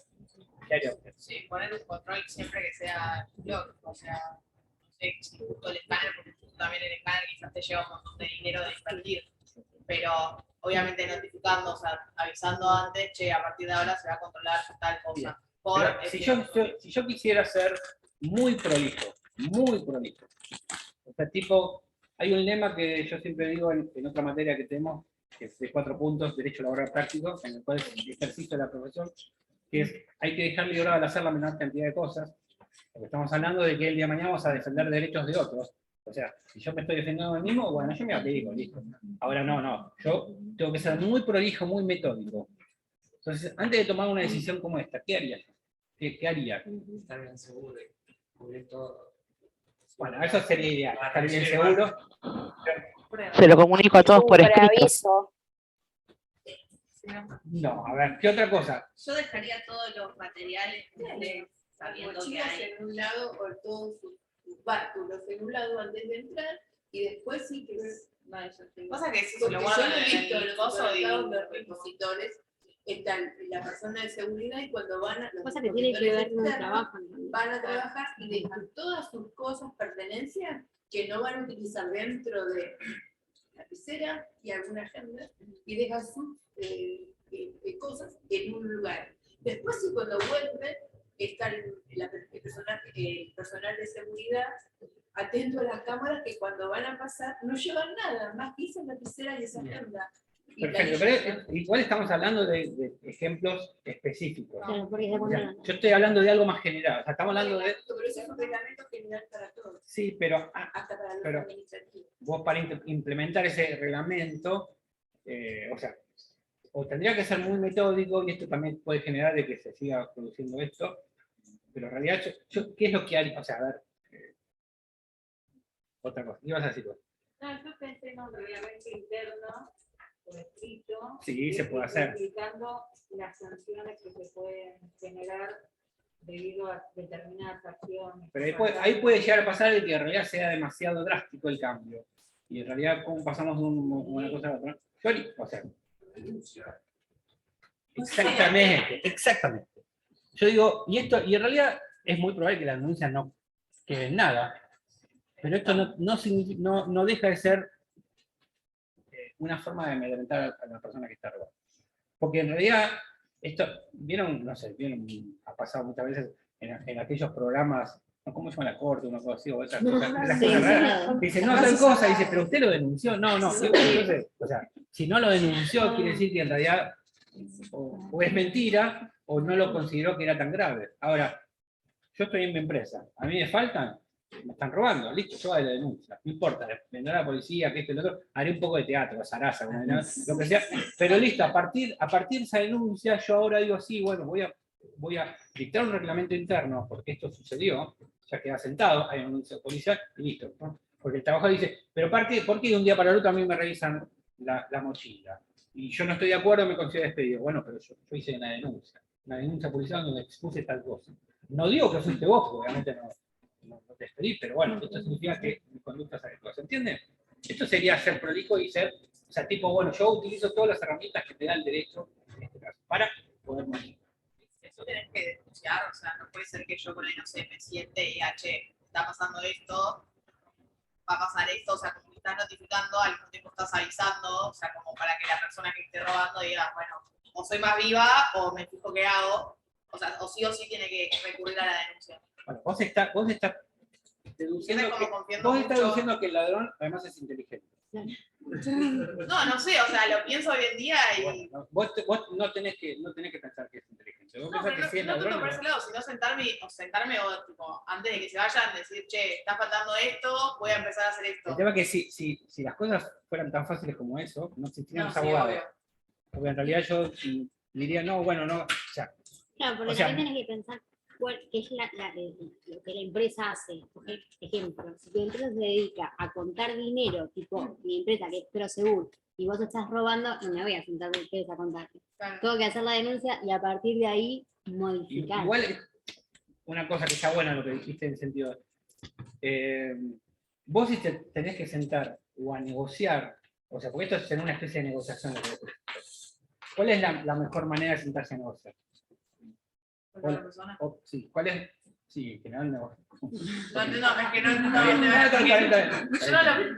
¿Qué haría usted? Sí, poner un control siempre que sea lógico, o sea, no sé, si justo el escáner, porque justo también el escáner quizás te lleva un montón de dinero de invertir, pero obviamente notificando, o sea, avisando antes, che, a partir de ahora se va a controlar tal cosa. Si yo quisiera ser muy prolijo, o sea, tipo, hay un lema que yo siempre digo en otra materia que tenemos, que es de 4 puntos, derecho laboral práctico, en el cual es el ejercicio de la profesión, que es, hay que dejar librado al hacer la menor cantidad de cosas, porque estamos hablando de que el día de mañana vamos a defender derechos de otros. O sea, si yo me estoy defendiendo a mí mismo, bueno, yo me aplico, listo. Ahora no, yo tengo que ser muy prolijo, muy metódico. Entonces, antes de tomar una decisión como esta, ¿qué haría? ¿Qué haría? Estar bien seguro y cubrir todo. Bueno, eso sería ideal, estar bien seguro. Se lo comunico a todos por escrito. Preaviso. No, a ver, ¿qué otra cosa? Yo dejaría todos los materiales sabiendo que hay en un lado o todos sus bártulos en un lado antes de entrar y después sí que es. Pasa que si se Porque lo yo guardan no he en visto el los coso, supermercados digo, de repositores, están la persona de seguridad y cuando van a los Pasa que tiene que ver repositores dónde externos, trabajan también. van a trabajar y dejan todas sus cosas, pertenencias que no van a utilizar dentro de la lapicera y alguna agenda y dejan sus cosas en un lugar. Después, si cuando vuelven, está el personal de seguridad atento a las cámaras que cuando van a pasar no llevan nada, más que esa lapicera y esa agenda. Y Perfecto, pero igual estamos hablando de ejemplos específicos. Claro, porque O sea, yo estoy hablando de algo más general. O sea, estamos hablando de... Pero ese es un reglamento general para todos. Sí, pero, Hasta para los pero administrativos. vos para implementar ese reglamento, o sea, o tendría que ser muy metódico, y esto también puede generar de que se siga produciendo esto, pero en realidad, ¿qué es lo que haría? O sea, a ver, otra cosa, ¿qué ibas a decir vos? No, yo pensé en un reglamento interno por escrito. Sí, se puede hacer. Explicando las sanciones que se pueden generar debido a determinadas acciones. Pero ahí puede llegar a pasar el que en realidad sea demasiado drástico el cambio. Y en realidad, ¿cómo pasamos de una cosa a la otra? O sea, exactamente. Yo digo, y en realidad es muy probable que la denuncia no quede en nada, pero esto no deja de ser una forma de amedrentar a la persona que está robando. Porque en realidad, Esto, vieron, no sé, vieron, ha pasado muchas veces en aquellos programas, ¿no? ¿Cómo se llama la corte? Una cosa así, o esas cosas, esas Sí, cosas sí, raras. no. Dice, no, tal cosa, dice, pero usted lo denunció. No, no, entonces, o sea, si no lo denunció, quiere decir que en realidad o es mentira, o no lo consideró que era tan grave. Ahora, yo estoy en mi empresa, a mí me faltan, me están robando, listo, yo hago la denuncia, no importa, vendrá la policía, que esto y lo otro, haré un poco de teatro, zaraza, lo que sea, pero listo, a partir de esa denuncia, yo ahora digo, sí, bueno, voy a dictar un reglamento interno, porque esto sucedió, ya queda sentado, hay una denuncia policial, y listo, ¿no? Porque el trabajador dice, pero ¿por qué de un día para el otro a mí me revisan la mochila? Y yo no estoy de acuerdo, me considero despedido. Bueno, pero yo hice una denuncia policial donde expuse tal cosa. No digo que fuiste vos, porque obviamente no te despedí, pero bueno, esto significa que mi conducta es adecuada. ¿Se entiende? Esto sería ser prolijo y ser, o sea, tipo, bueno, yo utilizo todas las herramientas que te da el derecho, en este caso, para poder morir. Eso tenés que denunciar, o sea, no puede ser que yo por ahí, no sé, me siente y, che, está pasando esto, va a pasar esto, o sea, como que estás notificando, al mismo tiempo estás avisando, o sea, como para que la persona que esté robando diga, bueno, o soy más viva o me fijo qué hago, o sea, o sí tiene que recurrir a la denuncia. Bueno, vos estás deduciendo que el ladrón además es inteligente. No sé, o sea, lo pienso hoy en día y... Bueno, vos no tenés que pensar que es inteligente. Vos No, pensás pero que sí es no ladrón. tanto por ese lado, sino sentarme o tipo, antes de que se vayan, decir, che, está faltando esto, voy a empezar a hacer esto. El tema es que si las cosas fueran tan fáciles como eso, no existirían los abogados. Obvio. Porque en realidad yo diría, no, bueno, no, o sea... Claro, porque o sea, también tenés que pensar qué es lo que la empresa hace. Por ejemplo, si tu empresa se dedica a contar dinero, tipo mi empresa que es Prosegur, y vos estás robando, no me voy a sentar con ustedes a contarte. Claro. Tengo que hacer la denuncia y a partir de ahí modificar. Igual, una cosa que está buena lo que dijiste en el sentido vos si te tenés que sentar o a negociar, o sea, porque esto es en una especie de negociación. ¿Cuál es la mejor manera de sentarse a negociar? Sí, ¿cuál es? Sí, que no es negocio. No, es que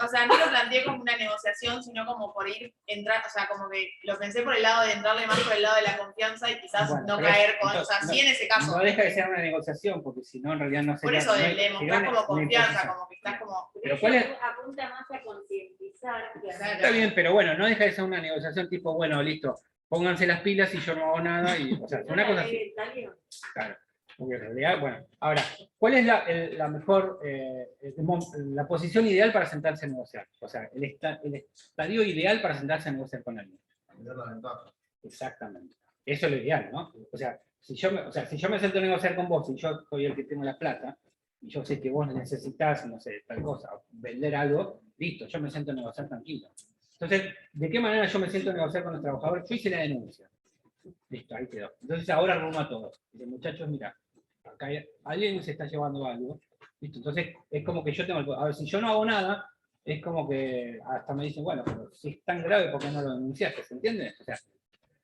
o sea, no lo planteé como una negociación, sino como por entrar, o sea, como que lo pensé por el lado de entrarle más por el lado de la confianza y quizás no caer con, entonces, o sea, sí en ese caso. No deja de ser una negociación, porque si no, en realidad no sería... Por eso le mostrás como confianza, como que estás como... Pero ¿cuál es? Apunta más a concientizar. Está bien, pero bueno, no deja de ser una negociación tipo, bueno, listo, pónganse las pilas y yo no hago nada, y, o sea, una cosa así. Claro. Porque en realidad, bueno, ahora, ¿cuál es la mejor, la posición ideal para sentarse a negociar? O sea, el estadio ideal para sentarse a negociar con alguien. Exactamente. Eso es lo ideal, ¿no? O sea, si yo me siento a negociar con vos y yo soy el que tengo la plata, y yo sé que vos necesitas, no sé, tal cosa, vender algo, listo, yo me siento a negociar tranquilo. Entonces, ¿de qué manera yo me siento a negociar con los trabajadores? Yo hice la denuncia. Listo, ahí quedó. Entonces ahora arrumo a todos. Dice, muchachos, mira, acá alguien se está llevando algo. Listo, entonces es como que yo tengo... A ver, si yo no hago nada, es como que hasta me dicen, bueno, pero si es tan grave, ¿por qué no lo denunciaste? ¿Se entiende? O sea,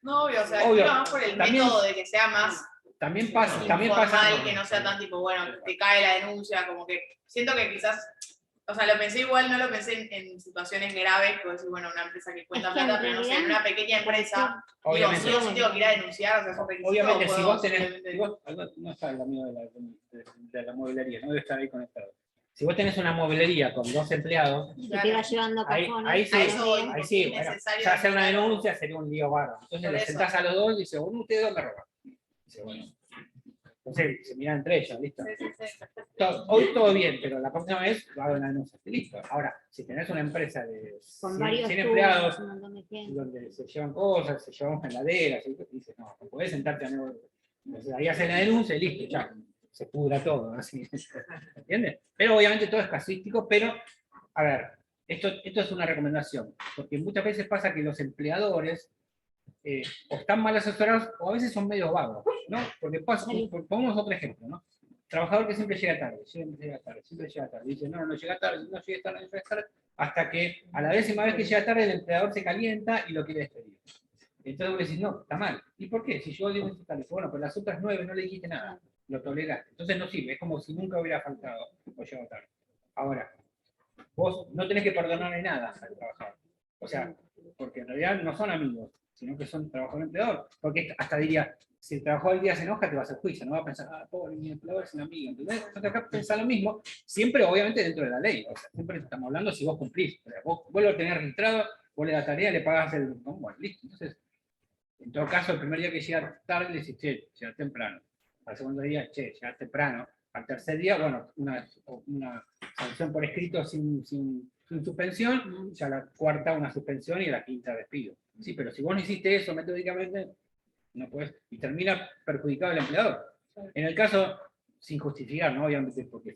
no, obvio, o sea, obvio, más por el método de que sea más también pasa, que no sea tan tipo, bueno, te cae la denuncia, como que siento que quizás, o sea, lo pensé igual, no lo pensé en situaciones graves, como decir, bueno, una empresa que cuenta plata, pero no sé, en una pequeña empresa, obviamente, digo, sí tengo que ir a denunciar, o sea, son requisitos. Obviamente, si vos tenés, no está el amigo de la mueblería, no debe estar ahí conectado. Si vos tenés una mueblería con 2 empleados, y te va llevando cajones. Ahí sí, bueno, ya hacer una denuncia sería un lío bárbaro. Entonces le sentás a los dos y dices, ¿ustedes dónde roban? Dice, bueno. Entonces se miran entre ellos, listo. Hoy todo bien, pero la próxima vez va a haber una denuncia. Listo. Ahora, si tenés una empresa de 100 empleados, donde se llevan cosas, se llevan heladeras, y dices, no podés sentarte a negociar. Entonces ahí hacen la denuncia y listo, ya. Se pudra todo, así. ¿Entiendes? Pero obviamente todo es casuístico, pero, a ver, esto es una recomendación, porque muchas veces pasa que los empleadores o están mal asesorados o a veces son medio vagos, ¿no? Porque pasa, pongamos otro ejemplo, ¿no? Trabajador que siempre llega tarde, dice, no llega tarde, no llega tarde, hasta que a la 10ª vez que llega tarde el empleador se calienta y lo quiere despedir. Entonces vos decís, no, está mal. ¿Y por qué? Si yo digo, bueno, pero las otras 9 no le dijiste nada, lo toleraste. Entonces no sirve, es como si nunca hubiera faltado o llegado tarde. Ahora, vos no tenés que perdonarle nada al trabajador. O sea, porque en realidad no son amigos. sino que son trabajador-empleador. Porque hasta diría, si el trabajador el día se enoja, te vas al juicio, no va a pensar, pobre, mi empleador es un amigo. ¿Entendés? Entonces acá pensar lo mismo, siempre obviamente dentro de la ley. O sea, siempre estamos hablando si vos cumplís. O sea, vos lo tenés registrado, vos le das tarea, le pagás el... Bueno, listo. Entonces, en todo caso, el primer día que llega tarde, le decís, che, llega temprano. Al segundo día, che, llega temprano. Al tercer día, bueno, una sanción por escrito sin suspensión, ya la cuarta una suspensión y la quinta despido. Sí, pero si vos no hiciste eso metódicamente, no puedes, y termina perjudicado el empleador. En el caso, sin justificar, ¿no? Obviamente porque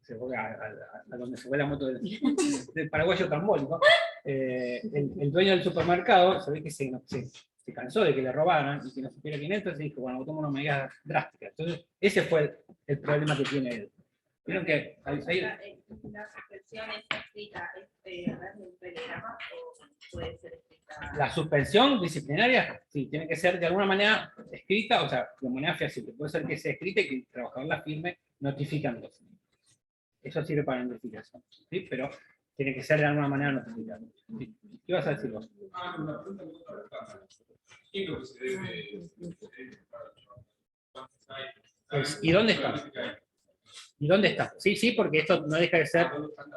se fue a donde se fue la moto del paraguayo trambólico, el dueño del supermercado se ve que se cansó de que le robaran y que no supiera quién es, entonces dijo, bueno, tomo unas medidas drásticas. Entonces, ese fue el problema que tiene él. Vieron que ¿La suspensión está escrita a través de un telegrama o puede ser escrita? la suspensión disciplinaria, sí, tiene que ser de alguna manera escrita, o sea, de manera fehaciente. Puede ser que sea escrita y que el trabajador la firme notificándose. Eso sirve para la notificación, ¿sí? Pero tiene que ser de alguna manera notificado. ¿Sí? ¿Qué vas a decir vos? ¿Y dónde está? ¿Y dónde está? Sí, sí, porque esto no deja de ser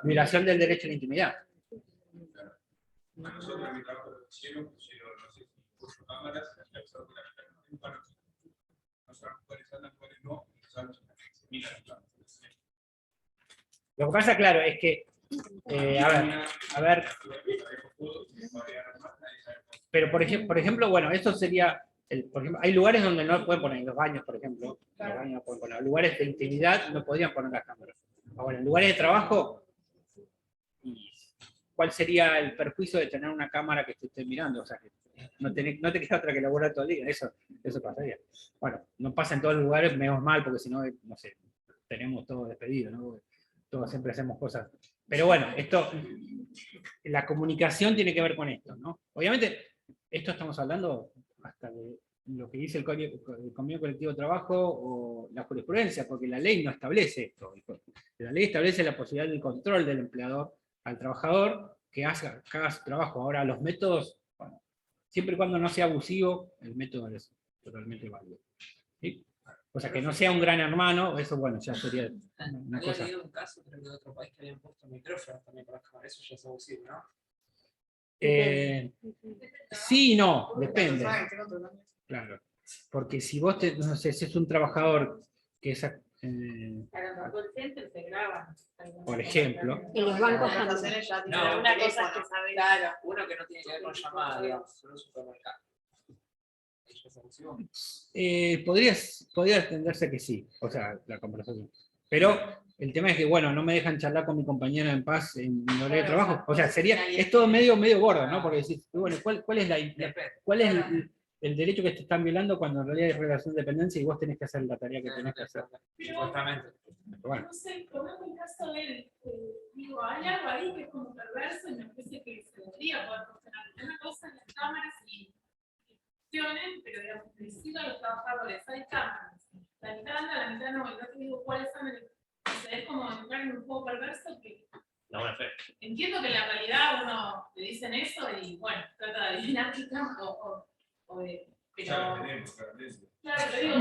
violación del derecho a la intimidad. Lo que pasa, claro, es que, a ver, pero por ejemplo, bueno, esto sería, por ejemplo, hay lugares donde no pueden poner, los baños, por ejemplo, los baños no pueden poner, lugares de intimidad no podrían poner las cámaras. Ahora, en lugares de trabajo, ¿cuál sería el perjuicio de tener una cámara que te esté mirando? O sea, que no te queda otra que laburar todo el día, eso pasaría. Bueno, no pasa en todos los lugares, menos mal, porque si no, no sé, tenemos todo despedido, ¿no? Todos siempre hacemos cosas. Pero bueno, la comunicación tiene que ver con esto, ¿no? Obviamente, esto estamos hablando hasta de lo que dice el convenio colectivo de trabajo o la jurisprudencia, porque la ley no establece esto. La ley establece la posibilidad del control del empleador al trabajador que haga su trabajo. Ahora, los métodos, bueno, siempre y cuando no sea abusivo, el método es totalmente válido. ¿Sí? O sea, que no sea un gran hermano, eso, bueno, ya sería una Había cosa. leído un caso, creo que de otro país, que habían puesto micrófonos también para las cámaras, eso ya es abusivo, ¿no? Sí y no, depende. Claro. Porque si vos, no sé, si es un trabajador que es... Para los centros se graban. por ejemplo, En los bancos No, una cosa es que sabe. Claro, uno que no tiene que ver con llamada, digamos, solo un supermercado. ¿Eso es abusivo? podría entenderse que sí, o sea, la conversación. Pero el tema es que, bueno, no me dejan charlar con mi compañera en paz en mi horario de trabajo. O sea, es todo medio gordo, ¿no? Porque decís, bueno, ¿cuál es el derecho que te están violando cuando en realidad hay relación de dependencia y vos tenés que hacer la tarea que tenés que hacer? Supuestamente. Bueno. No sé, conozco el caso de él, digo, hay algo ahí que es como perverso y me parece que se debería poder funcionar. Una cosa en las cámaras y funcionen, pero digamos, decirle a los trabajadores, hay cámaras, la mitad anda, la mitad no, y no te digo cuáles son, es como entrar en un juego perverso que La buena fe. entiendo que en la realidad uno le dicen eso y bueno, trata de adivinar qué cámara o de... Pero, claro, te digo,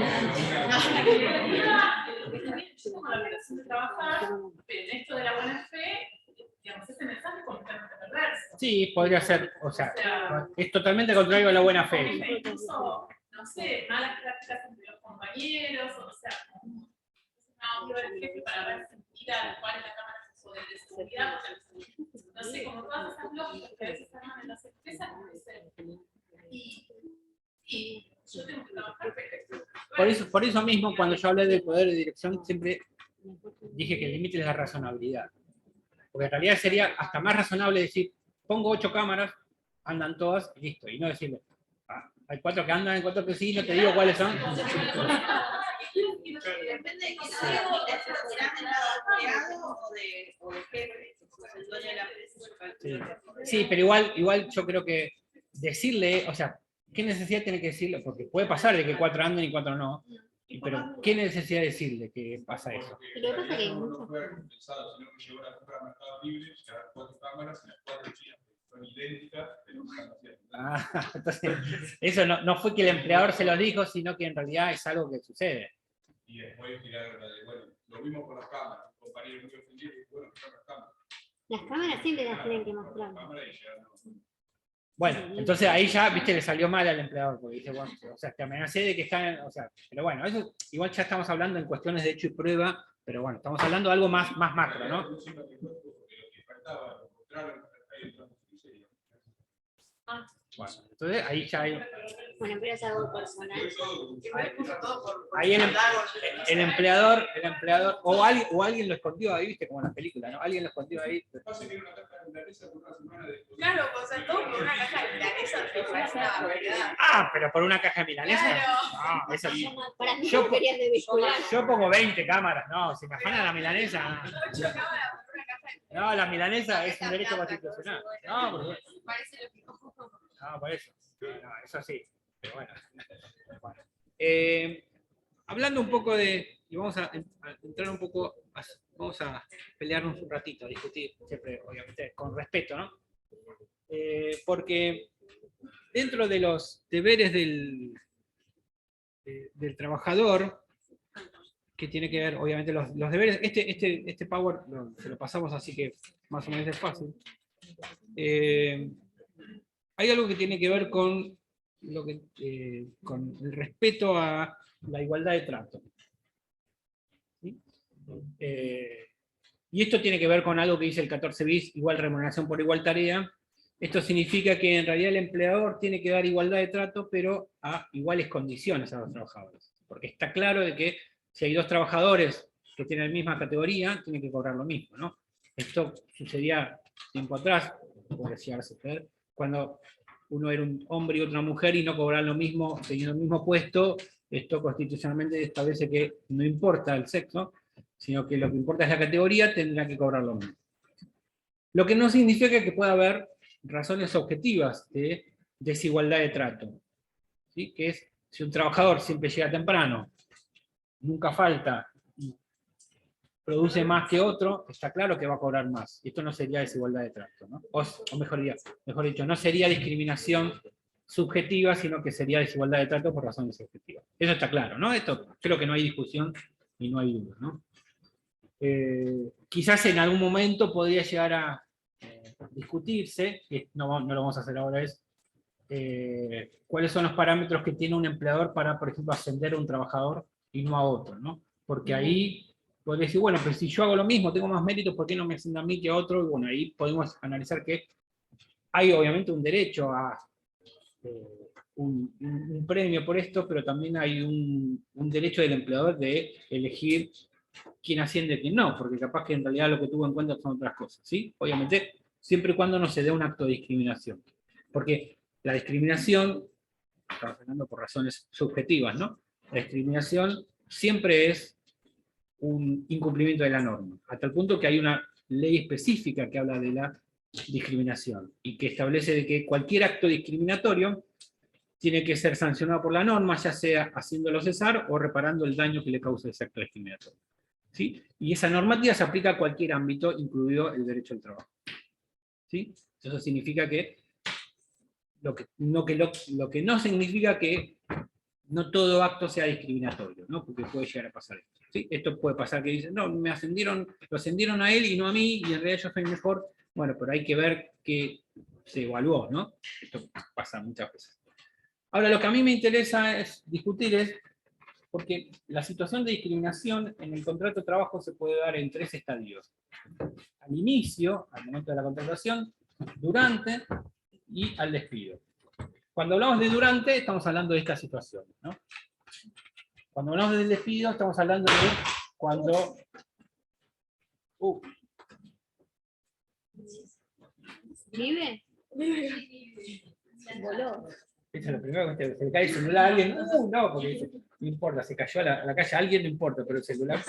yo como la obligación de trabajar, pero en esto de la buena fe, digamos, ese mensaje es completamente perverso. Sí, podría ser, o sea, es totalmente contrario a la buena fe. Incluso, no sé, malas prácticas entre los compañeros, o sea, una obvio del jefe para ver si tira cuál es la cámara de seguridad, porque no sé, como todas esas lógicas que a veces se arman en las empresas, no sé. Y yo tengo que trabajar, pero Por eso mismo, cuando yo hablé del poder de dirección, siempre dije que el límite es la razonabilidad. Porque en realidad sería hasta más razonable decir, pongo 8 cámaras, andan todas, y listo. Y no decirle, hay 4 que andan, hay 4 que sí, no te digo cuáles son. Depende de quién sea, de empleado o de jefe, el dueño de la empresa. Sí, pero igual yo creo que decirle, o sea, ¿qué necesidad tiene que decirle? Porque puede pasar de que 4 anden y 4 no. Pero, ¿qué necesidad de decirle que pasa eso? Y lo que pasa es que hay muchas... son idénticas de lo que están haciendo. Ah, entonces, eso no fue que el empleador se los dijo, sino que en realidad es algo que sucede. Y después tiraron la de, bueno, lo vimos con las cámaras, un compañero muy ofendido y bueno, son las cámaras. Las cámaras siempre las tienen que mostrar. Bueno, entonces ahí ya, viste, le salió mal al empleador, porque dice, bueno, o sea, te amenacé de que están, o sea, pero bueno, eso igual ya estamos hablando en cuestiones de hecho y prueba, pero bueno, estamos hablando de algo más macro, ¿no? Bueno, entonces ahí ya hay... Bueno, pero es algo personal. Ahí el empleador, o alguien lo escondió ahí, viste, como en las películas, ¿no? Alguien lo escondió ahí. Claro, pues en todo por una caja de milanesa te parece una barbaridad. Ah, pero por una caja de milanesa. Claro. No, eso sí. Para mí no querían desvincular. Yo pongo 20 cámaras, no, si me afanan la milanesa. No, la milanesa es un derecho constitucional. No, por supuesto. Parece lógico. No, por eso. No, eso sí. Pero bueno. Hablando un poco de, y vamos a entrar un poco, vamos a pelearnos un ratito, a discutir, siempre, obviamente, con respeto, ¿no? Porque dentro de los deberes del trabajador, que tiene que ver, obviamente, los deberes, este Power se lo pasamos, así que más o menos es fácil. Hay algo que tiene que ver con el respeto a la igualdad de trato. ¿Sí? Y esto tiene que ver con algo que dice el 14 bis, igual remuneración por igual tarea. Esto significa que en realidad el empleador tiene que dar igualdad de trato, pero a iguales condiciones a los trabajadores. Porque está claro de que si hay dos trabajadores que tienen la misma categoría, tienen que cobrar lo mismo, ¿no? Esto sucedía tiempo atrás, puede llegar a suceder, cuando uno era un hombre y otra mujer y no cobraban lo mismo, teniendo el mismo puesto. Esto constitucionalmente establece que no importa el sexo, sino que lo que importa es la categoría, tendrá que cobrar lo mismo. Lo que no significa que pueda haber razones objetivas de desigualdad de trato. ¿Sí? Que es, si un trabajador siempre llega temprano, nunca falta, y produce más que otro, está claro que va a cobrar más. Esto no sería desigualdad de trato, ¿no? O mejor dicho, no sería discriminación subjetiva, sino que sería desigualdad de trato por razones objetivas. Eso está claro, ¿no? Esto creo que no hay discusión y no hay duda, ¿no? Quizás en algún momento podría llegar a discutirse, que no lo vamos a hacer ahora, es cuáles son los parámetros que tiene un empleador para, por ejemplo, ascender a un trabajador y no a otro, ¿no? Porque ahí podría decir, bueno, pero si yo hago lo mismo, tengo más méritos, ¿por qué no me asciende a mí que a otro? Y bueno, ahí podemos analizar que hay obviamente un derecho a un premio por esto, pero también hay un derecho del empleador de elegir quién asciende y quién no, porque capaz que en realidad lo que tuvo en cuenta son otras cosas, ¿sí? Obviamente, siempre y cuando no se dé un acto de discriminación. Porque la discriminación, estamos hablando por razones subjetivas, ¿no? La discriminación siempre es un incumplimiento de la norma, hasta el punto que hay una ley específica que habla de la discriminación y que establece de que cualquier acto discriminatorio tiene que ser sancionado por la norma, ya sea haciéndolo cesar o reparando el daño que le causa ese acto discriminatorio. ¿Sí? Y esa normativa se aplica a cualquier ámbito, incluido el derecho al trabajo. ¿Sí? Eso significa que lo que no significa que no todo acto sea discriminatorio, ¿no? Porque puede llegar a pasar esto. ¿Sí? Esto puede pasar que dicen, no, lo ascendieron a él y no a mí, y en realidad yo soy mejor. Bueno, pero hay que ver que se evaluó, ¿no? Esto pasa muchas veces. Ahora, lo que a mí me interesa discutir es, porque la situación de discriminación en el contrato de trabajo se puede dar en 3 estadios. Al inicio, al momento de la contratación, durante y al despido. Cuando hablamos de durante, estamos hablando de esta situación, ¿no? Cuando hablamos del despido, estamos hablando de cuando... ¿Vive? Voló. Eso es lo primero que se le cae el celular a alguien. No, porque dice, no importa, se cayó a la calle alguien, no importa, pero el celular...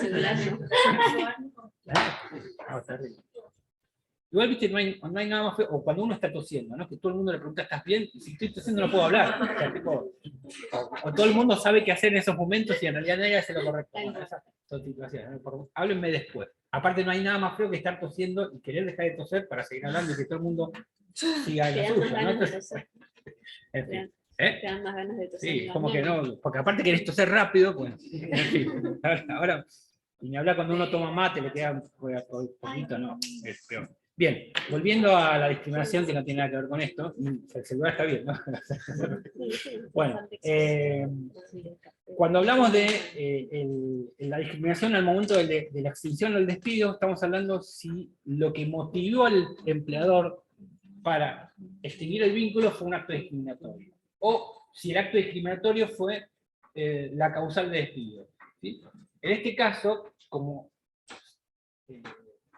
No, terrible. Igual, viste, no hay nada más feo, o cuando uno está tosiendo, ¿no? Que todo el mundo le pregunta, ¿estás bien? Y si estoy tosiendo no puedo hablar. O sea, tipo, o todo el mundo sabe qué hacer en esos momentos y en realidad nadie hace lo correcto. Bueno, esas son situaciones, ¿no? Háblenme después. Aparte no hay nada más feo que estar tosiendo y querer dejar de toser para seguir hablando y que todo el mundo siga en la suya, ¿no? Entonces, en fin. Te dan más ganas de toser. Sí, como que no, porque aparte querés toser rápido, pues, en fin. Ahora, y ni hablar cuando uno toma mate, le queda un poquito, no, es peor. Bien, volviendo a la discriminación, que no tiene nada que ver con esto, el celular está bien, ¿no? Bueno, cuando hablamos de la discriminación al momento de la extinción o el despido, estamos hablando si lo que motivó al empleador para extinguir el vínculo fue un acto discriminatorio, o si el acto discriminatorio fue la causal de despido, ¿sí? En este caso, como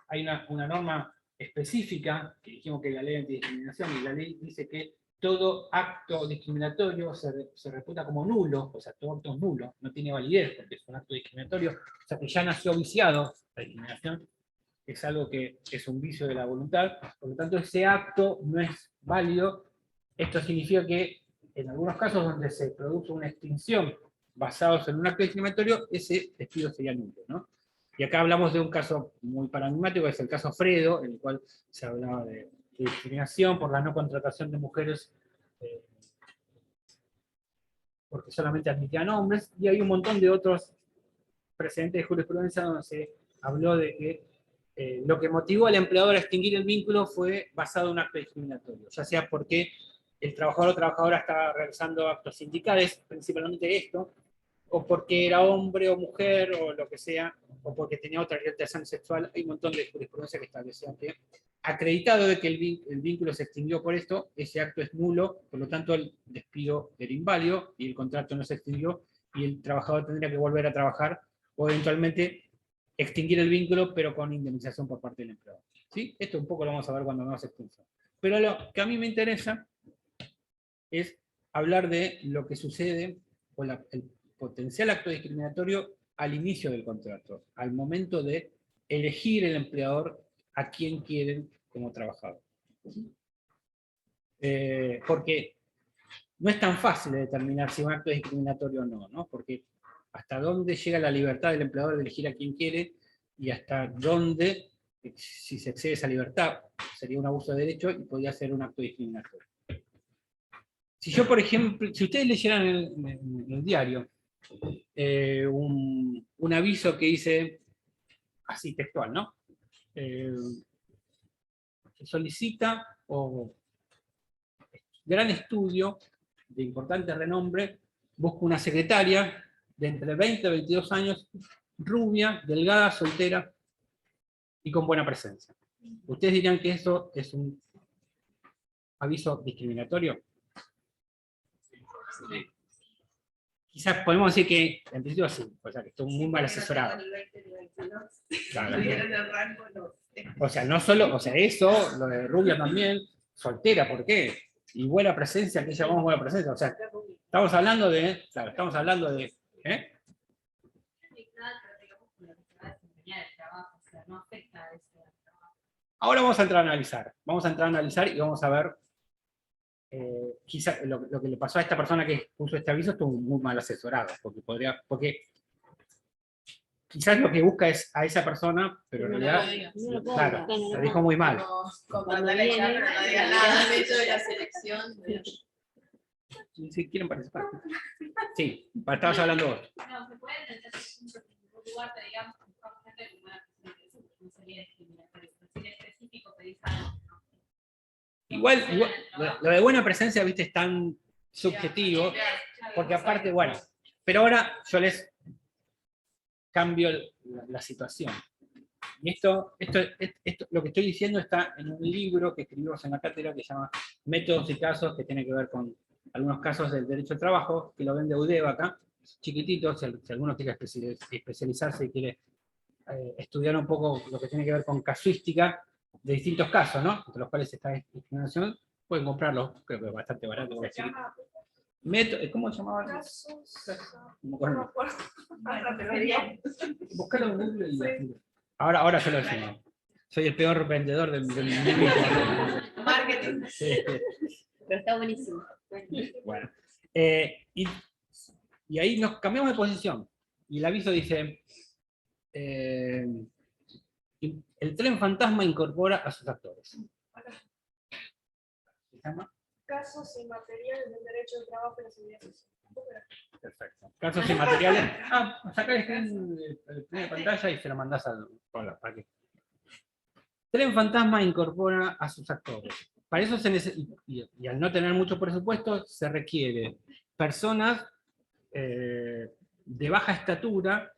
hay una norma específica, que dijimos que la ley antidiscriminación, y la ley dice que todo acto discriminatorio se reputa como nulo, o sea, todo acto es nulo, no tiene validez porque es un acto discriminatorio, o sea que ya nació viciado. La discriminación es algo que es un vicio de la voluntad, por lo tanto ese acto no es válido. Esto significa que en algunos casos donde se produce una extinción basados en un acto discriminatorio, ese despido sería nulo, ¿no? Y acá hablamos de un caso muy paradigmático, que es el caso Fredo, en el cual se hablaba de discriminación por la no contratación de mujeres porque solamente admitían hombres, y hay un montón de otros precedentes de jurisprudencia donde se habló de que lo que motivó al empleador a extinguir el vínculo fue basado en un acto discriminatorio, ya sea porque el trabajador o trabajadora estaba realizando actos sindicales, principalmente esto, o porque era hombre o mujer, o lo que sea, o porque tenía otra orientación sexual. Hay un montón de jurisprudencia que establecían que, acreditado de que el vínculo se extinguió por esto, ese acto es nulo, por lo tanto el despido era inválido, y el contrato no se extinguió, y el trabajador tendría que volver a trabajar, o eventualmente extinguir el vínculo, pero con indemnización por parte del empleador. ¿Sí? Esto un poco lo vamos a ver cuando no se extinción. Pero lo que a mí me interesa es hablar de lo que sucede, o el potencial acto discriminatorio al inicio del contrato, al momento de elegir el empleador a quien quieren como trabajador. Porque no es tan fácil de determinar si un acto es discriminatorio o no, ¿no? Porque hasta dónde llega la libertad del empleador de elegir a quien quiere, y hasta dónde, si se excede esa libertad, sería un abuso de derecho y podría ser un acto discriminatorio. Si yo, por ejemplo, si ustedes leyeran en el diario un aviso que dice, así textual, ¿no? Se solicita, o gran estudio de importante renombre, busca una secretaria de entre 20 y 22 años, rubia, delgada, soltera y con buena presencia. ¿Ustedes dirían que eso es un aviso discriminatorio? Sí. Quizás podemos decir que, en principio sí, o sea, que estoy muy mal asesorado. Claro, o sea, no solo, o sea, eso, lo de rubia también, soltera, ¿por qué? Y buena presencia, ¿qué llamamos buena presencia? O sea, estamos hablando de, claro, estamos hablando de, Ahora vamos a entrar a analizar y vamos a ver, quizás lo que le pasó a esta persona que puso este aviso estuvo muy mal asesorado, porque quizás lo que busca es a esa persona, pero en realidad, claro, lo dijo muy mal. Contratarla ya, pero no diga nada de eso de la selección. Si quieren participar. Sí, estabas hablando vos. No, se puede entender un lugar, digamos, buscamos gente con buena presencia, no sería discriminatorio, pero sería específico pedir algo. Igual, lo de buena presencia, viste, es tan subjetivo, porque aparte, bueno, pero ahora yo les cambio la situación. Y esto, lo que estoy diciendo está en un libro que escribimos en la cátedra que se llama Métodos y Casos, que tiene que ver con algunos casos del derecho al trabajo, que lo vende UDEVA acá, chiquitito, si alguno quiere especializarse y quiere estudiar un poco lo que tiene que ver con casuística de distintos casos, ¿no? Entre los cuales está discriminación, pueden comprarlo, creo que es bastante barato. ¿Cómo se llamaba? Buscalo en Google y ahora se lo decimos. Soy el peor vendedor del mundo. Marketing. Sí. Pero está buenísimo. Bueno. Y ahí nos cambiamos de posición. Y el aviso dice, El tren fantasma incorpora a sus actores. ¿Se llama? Casos y materiales del derecho de trabajo y la seguridad social. Perfecto. Casos y materiales. Sacá el de pantalla y se lo mandás al. Hola, ¿para qué? Tren fantasma incorpora a sus actores. Para eso y al no tener mucho presupuesto, se requiere personas de baja estatura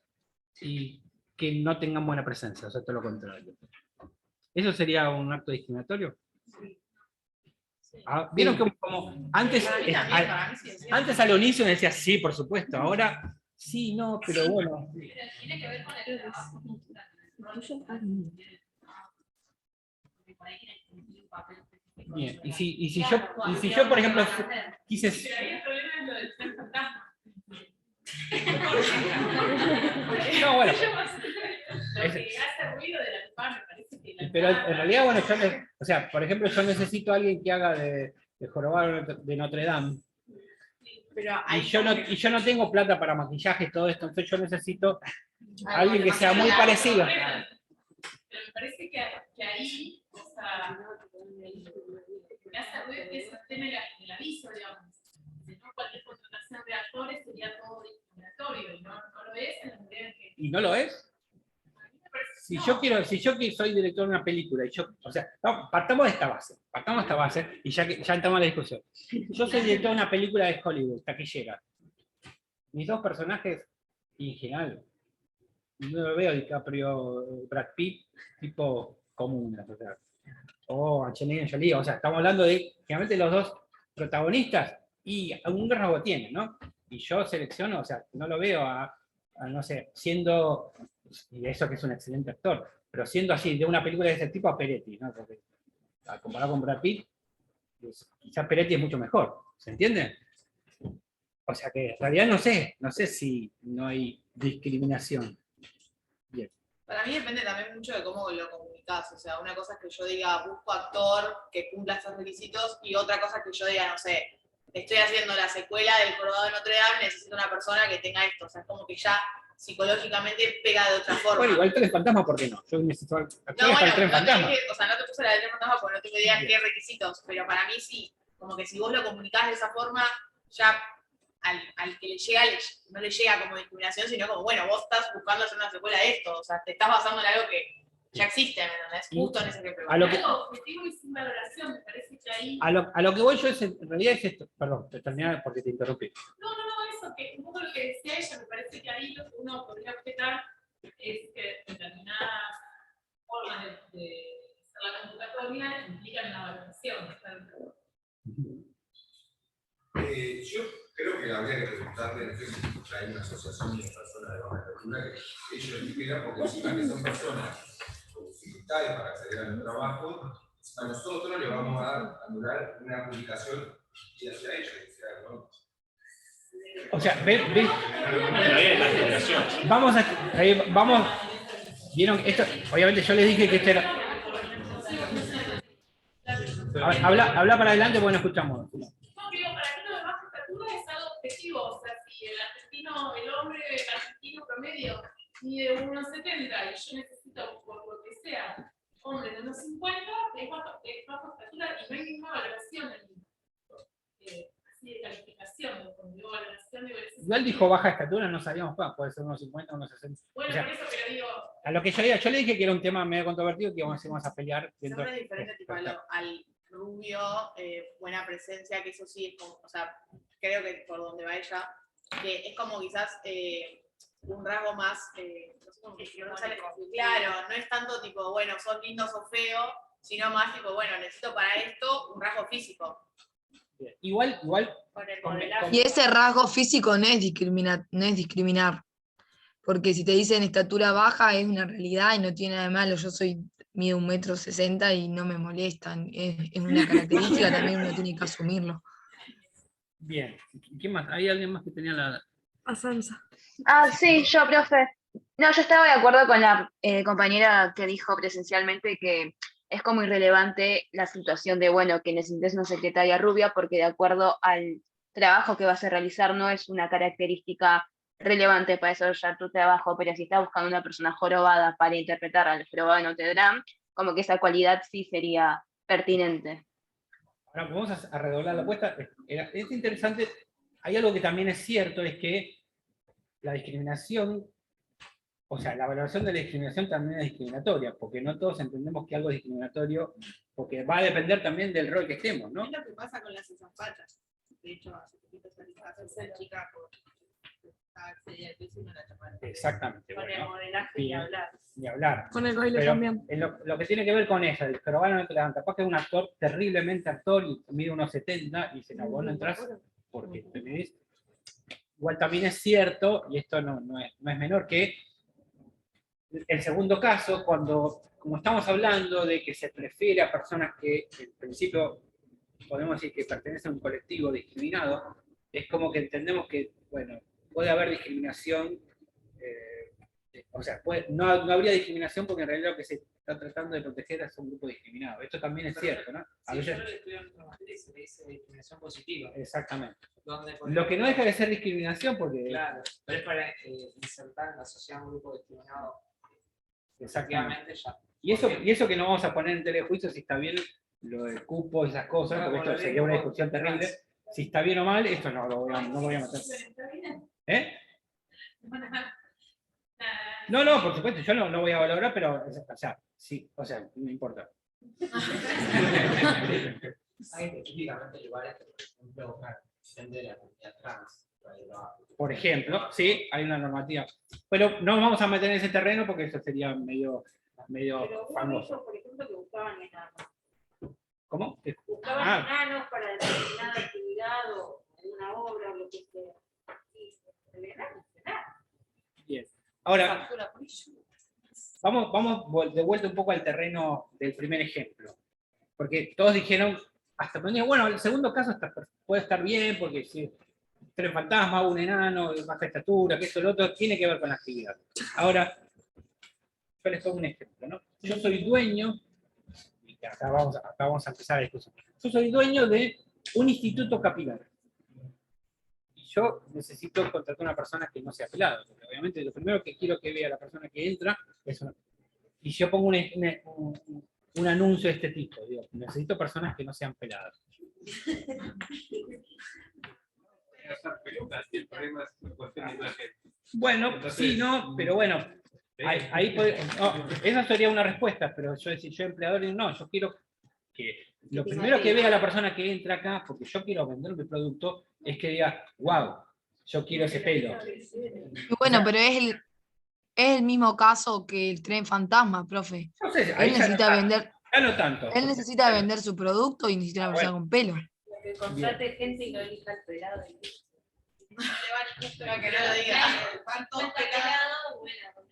y que no tengan buena presencia, o sea, todo lo contrario. ¿Eso sería un acto discriminatorio? Vieron que como antes al inicio me decía sí, por supuesto, ahora sí, no, pero bueno. Tiene que ver con el trabajo. Bien, y si yo, por ejemplo, quise. Pero ahí el problema es lo del tren fantasma. No, bueno. Lo que hace ruido de la lupa me parece que Pero en realidad, bueno, o sea, por ejemplo, yo necesito a alguien que haga de jorobado de Notre Dame. Pero Y yo no tengo plata para maquillaje y todo esto, entonces yo necesito a alguien que sea muy parecido. Pero me parece que ahí, o sea, lo que hace ruido es el tema del aviso, digamos. Si no, cualquier contratación de actores sería todo discriminatorio, y no lo es en la medida en que. ¿Y no lo es? Si yo soy director de una película, y o sea, partamos de esta base, y ya entramos a la discusión. Yo soy director de una película de Hollywood, taquillera. Mis dos personajes, y en general, no lo veo DiCaprio, Brad Pitt, tipo comunes, o sea, o Angelina Jolie, o sea, estamos hablando de, generalmente los dos protagonistas, y algún rasgo tienen, ¿no? Y yo selecciono, o sea, no lo veo no sé, siendo, y eso que es un excelente actor, pero siendo así, de una película de ese tipo a Peretti, ¿no? Porque, comparado con Brad Pitt, quizás Peretti es mucho mejor, ¿se entiende? O sea que en realidad no sé si no hay discriminación. Bien. Para mí depende también mucho de cómo lo comunicás. O sea, una cosa es que yo diga, busco actor que cumpla estos requisitos, y otra cosa es que yo diga, no sé, estoy haciendo la secuela del Jorobado de Notre Dame, necesito una persona que tenga esto. O sea, es como que ya psicológicamente pega de otra forma. Bueno, igual Tren Fantasma, ¿por qué no? Yo necesito actores para el Tren Fantasma. O sea, no te puse la del Tren Fantasma porque no te pedían qué requisitos, pero para mí sí, como que si vos lo comunicás de esa forma, ya al que le llega, no le llega como discriminación, sino como, bueno, vos estás buscando hacer una secuela de esto, o sea, te estás basando en algo que ya existe, ¿me entendés? Justo en ese ejemplo. Algo objetivo y sin valoración, me parece que ahí. A lo que voy yo en realidad es esto. Perdón, te terminé porque te interrumpí. No, eso, que un poco lo que decía ella, me parece que ahí lo que uno podría objetar es que determinadas formas de hacer la convocatoria implican una valoración. Yo creo que habría que preguntarle, no sé si hay una asociación de personas de baja estatura que ellos dijeran, porque encima que son personas con dificultades para acceder al trabajo, a nosotros le vamos a anular una publicación y hacia ellos, ¿no? O sea, vamos, vieron esto, obviamente yo les dije que esto era. Habla para adelante porque no escuchamos. No, digo, para mí lo de baja estatura es algo objetivo, o sea, si el hombre argentino promedio mide 1,70 y yo necesito, por lo que sea, hombre de 1,50, es baja estatura y no hay ninguna valoración así de calificación, cuando digo valoración digo... Igual dijo baja estatura, no sabíamos, puede ser 1,50, 1,60. Bueno, o sea, por eso, pero digo... A lo que yo le dije que era un tema medio controvertido, que vamos a pelear. Siempre es diferente tipo, al rubio, buena presencia, que eso sí es como, o sea, creo que por donde va ella, que es como quizás un rasgo más, no sé cómo decirlo, no sale claro, no es tanto tipo, bueno, sos lindo, sos feo, sino más tipo, bueno, necesito para esto un rasgo físico. Igual. Y ese rasgo físico no es discriminar. Porque si te dicen estatura baja es una realidad y no tiene nada de malo. Yo mido 1,60 m y no me molestan. Es una característica, también uno tiene que asumirlo. Bien. ¿Quién más? ¿Hay alguien más que tenía la...? Sansa. Sí, yo, profe. No, yo estaba de acuerdo con la compañera que dijo presencialmente que es como irrelevante la situación de, bueno, que necesites una secretaria rubia, porque de acuerdo al trabajo que vas a realizar no es una característica relevante para desarrollar tu trabajo, pero si estás buscando una persona jorobada para interpretar al jorobado de Notre Dame, como que esa cualidad sí sería pertinente. Ahora vamos a redoblar la apuesta. Es interesante, hay algo que también es cierto, es que la discriminación, o sea, la valoración de la discriminación también es discriminatoria, porque no todos entendemos que algo es discriminatorio, porque va a depender también del rol que estemos, ¿no? Es lo que pasa con las azafatas. De hecho, hace poquito salí a hacer chica por acceder al piso y no la llamaron. Exactamente. Con el bueno, modelaje y hablar. ni hablar. Con el baile Pero también. en lo que tiene que ver con ella, el jorobado que capaz que es un actor, terriblemente actor, y mide unos 70, y dice, no, vos no entras porque te medís. Igual también es cierto, y esto no es menor, que el segundo caso, como estamos hablando de que se prefiere a personas que en principio podemos decir que pertenecen a un colectivo discriminado, es como que entendemos que, bueno, puede haber discriminación, o sea, no habría discriminación porque en realidad lo que se está tratando de proteger es un grupo discriminado. Esto también es cierto, ¿no? A Sí, veces- yo lo estudié en otra materia y se le dice discriminación positiva. Exactamente. Donde, por Lo que no ejemplo, deja de ser discriminación porque... Claro, pero es para insertar en la sociedad un grupo discriminado. Exactamente. Ya. Y eso que no vamos a poner en telejuicio si está bien lo del cupo y esas cosas, Claro, porque como esto lo sería una digo, discusión trans. terrible. Si está bien o mal, esto no lo voy a meter. ¿Eh? No, por supuesto, yo no voy a valorar, pero, o sea, sí, o sea, no importa. Hay específicamente lugares que, por ejemplo, gente de la comunidad trans. para ir a- Por ejemplo, sí, hay una normativa. Pero no vamos a meter en ese terreno porque eso sería medio Pero hubo famoso. muchos, por ejemplo, que buscaban enanos. ¿Cómo? Buscaban Ah, enanos para determinada actividad o una obra o lo que sea. Y el enano es enano. bien. Ahora, vamos de vuelta un poco al terreno del primer ejemplo. Porque todos dijeron, hasta bueno, el segundo caso puede estar bien, porque si tres fantasmas, un enano, de baja estatura, que eso, lo otro, tiene que ver con la actividad. Ahora, yo les pongo un ejemplo, ¿no? Yo soy dueño, y acá vamos a empezar la discusión. Yo soy dueño de un instituto capilar. Y yo necesito contratar a una persona que no sea pelada, porque obviamente lo primero que quiero que vea la persona que entra es una... Y yo pongo un anuncio de este tipo, digo, necesito personas que no sean peladas. Bueno, sí, no, pero bueno, ahí esa sería una respuesta, pero yo decir, yo empleador, no, yo quiero que lo primero que vea la persona que entra acá, porque yo quiero vender mi producto, es que diga, wow, yo quiero ese pelo. Y bueno, pero es el mismo caso que el tren fantasma, profe. No sé, ahí Él ya necesita vender. Ya no tanto. Él necesita vender su producto y necesita una persona con pelo. Que contrate gente y no elija el pelado. Para que no lo diga. ¿Cuántos pelados?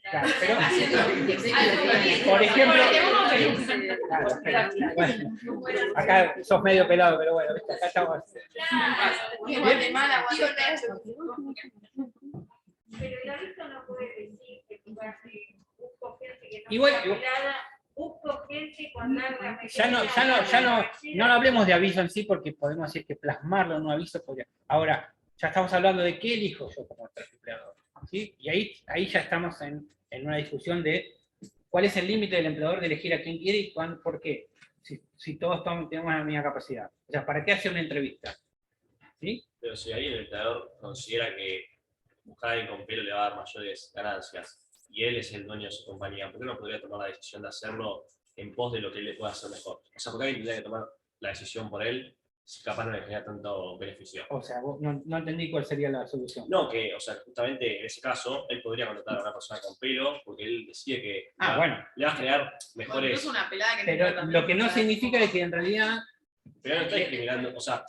Claro, pero- Por por ejemplo, bueno, acá sos medio pelado, pero bueno, ¿viste? Acá estamos. En Guatemala, pero el adicto no puede decir que tú vas a busco gente que no Igual- sea pelada, busco gente con larga No hablemos de aviso en sí porque podemos decir que plasmarlo en un aviso. Ahora, ya estamos hablando de qué elijo yo como empleador, ¿sí? Y ahí ya estamos en una discusión de cuál es el límite del empleador de elegir a quién quiere y por qué, si todos tenemos la misma capacidad. O sea, ¿para qué hacer una entrevista? ¿Sí? Pero si ahí el empleador considera que buscar a alguien con pelo le va a dar mayores ganancias y él es el dueño de su compañía, ¿por qué no podría tomar la decisión de hacerlo en pos de lo que él le pueda hacer mejor? O sea, ¿por qué alguien tendría que tomar la decisión por él si capaz no le genera tanto beneficio? O sea, vos no entendí cuál sería la solución. No, que, o sea, justamente en ese caso, él podría contratar a una persona con pelo porque él decide que bueno. le va a generar mejores... Incluso una pelada que Pero lo que no significa es que en realidad... Pero no está discriminando, o sea,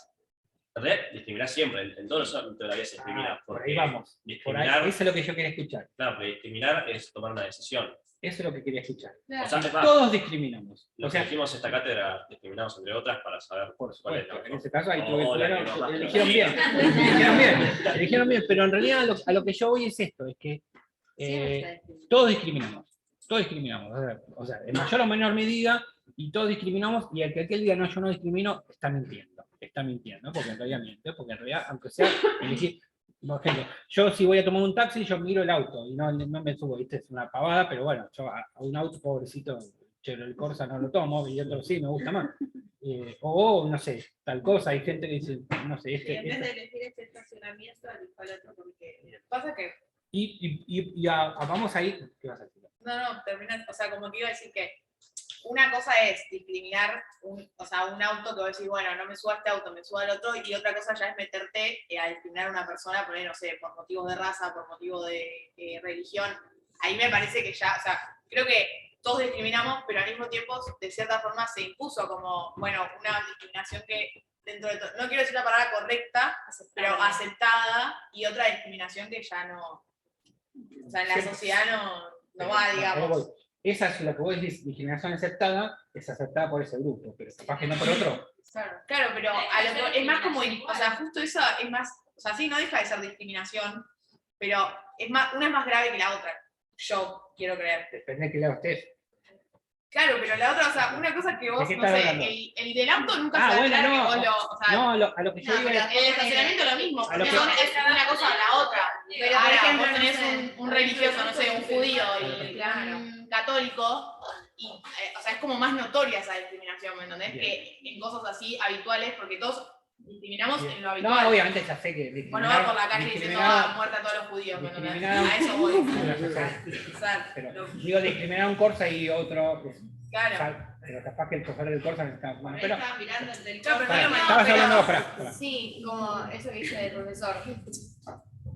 en realidad discriminar siempre, en todos los ámbitos de la vida se discrimina. por porque ahí vamos. Por ahí, discriminar, eso es lo que yo quería escuchar. claro, porque discriminar es tomar una decisión. Eso es lo que quería escuchar. O sea, es más, Todos discriminamos. lo O sea, que dijimos en esta cátedra, discriminamos entre otras para saber por cuál es supuesto, la en ese caso ahí eligieron eligieron bien, pero en realidad a lo que yo voy es esto, es que todos discriminamos, o sea, en mayor o menor medida, y todos discriminamos, y el que aquel diga no, yo no discrimino, está mintiendo, porque en realidad miente, porque en realidad, aunque sea elegir, Por ejemplo, yo si voy a tomar un taxi, yo miro el auto y no me subo, ¿viste? Es una pavada, pero bueno, yo a un auto pobrecito, Chevrolet Corsa no lo tomo, y otro sí, me gusta más. O, no sé, tal cosa, hay gente que dice, no sé, Y en vez de elegir este estacionamiento, elijo el otro porque pasa que. Vamos a ir, ¿qué vas a decir? No, termina, o sea, como que iba a decir que una cosa es discriminar un auto que vos decís, bueno, no me subo a este auto, me subo al otro, y otra cosa ya es meterte a discriminar a una persona, poner, no sé, por motivos de raza, por motivos de religión. Ahí me parece que ya, o sea, creo que todos discriminamos, pero al mismo tiempo, de cierta forma, se impuso como, bueno, una discriminación que dentro de todo, no quiero decir la palabra correcta, pero aceptada, y otra discriminación que ya no, o sea, en la sociedad no va, digamos. Esa es lo que vos decís, discriminación aceptada, es aceptada por ese grupo, pero capaz que no por otro. Claro, pero a lo que, es más como, o sea, justo eso es más, o sea, sí, no deja de ser discriminación, pero es más, una es más grave que la otra, yo quiero creer. Depende de qué lado estés. Claro, pero la otra, o sea, una cosa que vos, qué no sé, estás hablando? el del auto nunca se va a bueno, aclarar no, que vos lo, o sea, no, a lo que yo digo pero es... el estacionamiento es lo mismo, A lo porque que- es una cosa o la otra. Pero, Ahora, por ejemplo, vos tenés no sé, un religioso, no sé, un judío y un católico, y, o sea, es como más notoria esa discriminación, ¿me entendés? Bien. Que en cosas así habituales, porque todos discriminamos en lo No, habitual. obviamente ya sé que Vos no vas por la calle diciendo, ah, muerte a todos los judíos, ¿me entendés? A eso voy. Pero digo, discriminar a un Corsa y otro... Claro. Pero capaz que el chofer del Corsa está... Bueno, Ahí pero... estaba mirando el del Claro, pero Pará, no es lo estabas mismo, hablando, pero- pará. Sí, como eso que dice el profesor.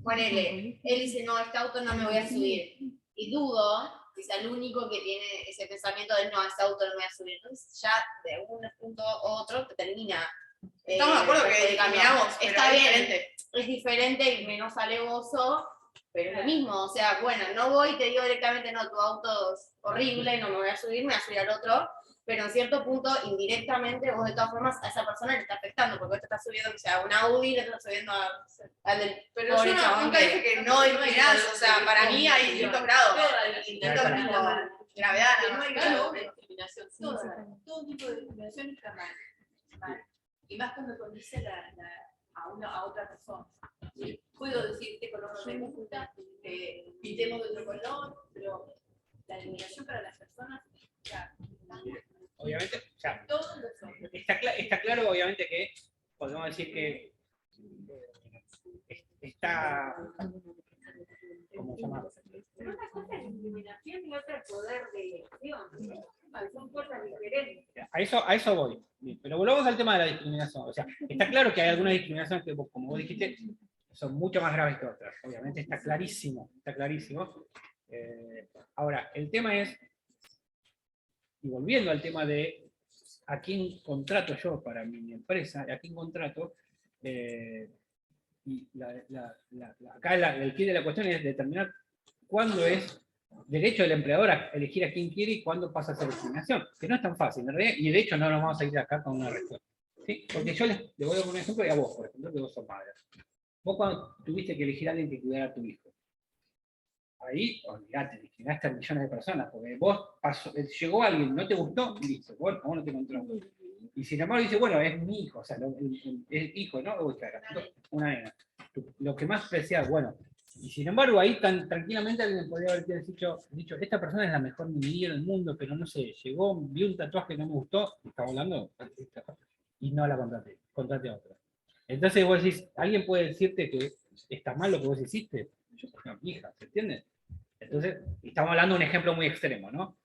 Ponele, él dice, no, este auto no me voy a subir. Y dudo que sea el único que tiene ese pensamiento de, no, este auto no me voy a subir. Entonces ya de un punto a otro te termina. Estamos de acuerdo que perjudicando. discriminamos, pero Está es bien, diferente. es diferente y menos alevoso, pero es lo mismo. O sea, bueno, no voy y te digo directamente, no, tu auto es horrible, no me voy a subir, me voy a subir al otro. Pero en cierto punto, indirectamente, vos de todas formas a esa persona le está afectando, porque vos te estás subiendo, o sea, a un Audi, le estás subiendo al del Pero pobre yo chabón nunca dije que no discriminás, o sea, para mí hay distintos grados, distintos tipo gravedad, Que nada no hay más. grado de discriminación, todo tipo de discriminación está mal. Mal. Y más cuando condice a otra persona. ¿Sí? Puedo decir, este color no me gusta, pintemos de otro color, pero la discriminación para las personas ya, Obviamente, o sea, todos los son. está claro, obviamente, que podemos decir que está... ¿Cómo se llama? Una cosa es discriminación y otra es poder de elección. Son cosas diferentes. A eso voy. Bien, pero volvamos al tema de la discriminación. O sea, está claro que hay algunas discriminaciones que, como vos dijiste, son mucho más graves que otras. Obviamente está clarísimo, está clarísimo. Ahora, el tema es, y volviendo al tema de a quién contrato yo para mi empresa, a quién contrato, y acá el quid de la cuestión es determinar cuándo es derecho del empleador a elegir a quién quiere y cuándo pasa a ser discriminación, que no es tan fácil, en realidad, y de hecho no nos vamos a ir acá con una respuesta. ¿Sí? Porque yo le voy a poner un ejemplo y a vos, por ejemplo, que vos sos madre. Vos cuando tuviste que elegir a alguien que cuidara a tu hijo, ahí, olvidate, discriminaste a millones de personas, porque vos llegó alguien, no te gustó, y listo, bueno, vos no te encontró. Y sin embargo dice, bueno, es mi hijo, o sea, es hijo, ¿no? Uy, claro, una nena. Lo que más preciado, bueno. Y sin embargo, ahí tan tranquilamente alguien podría haber dicho, esta persona es la mejor niñera del mundo, pero no sé, llegó, vi un tatuaje que no me gustó, estaba hablando, y no la contraté a otra. Entonces vos decís, ¿alguien puede decirte que está mal lo que vos hiciste? Yo soy una hija, ¿se entiende? Entonces, estamos hablando de un ejemplo muy extremo, ¿no?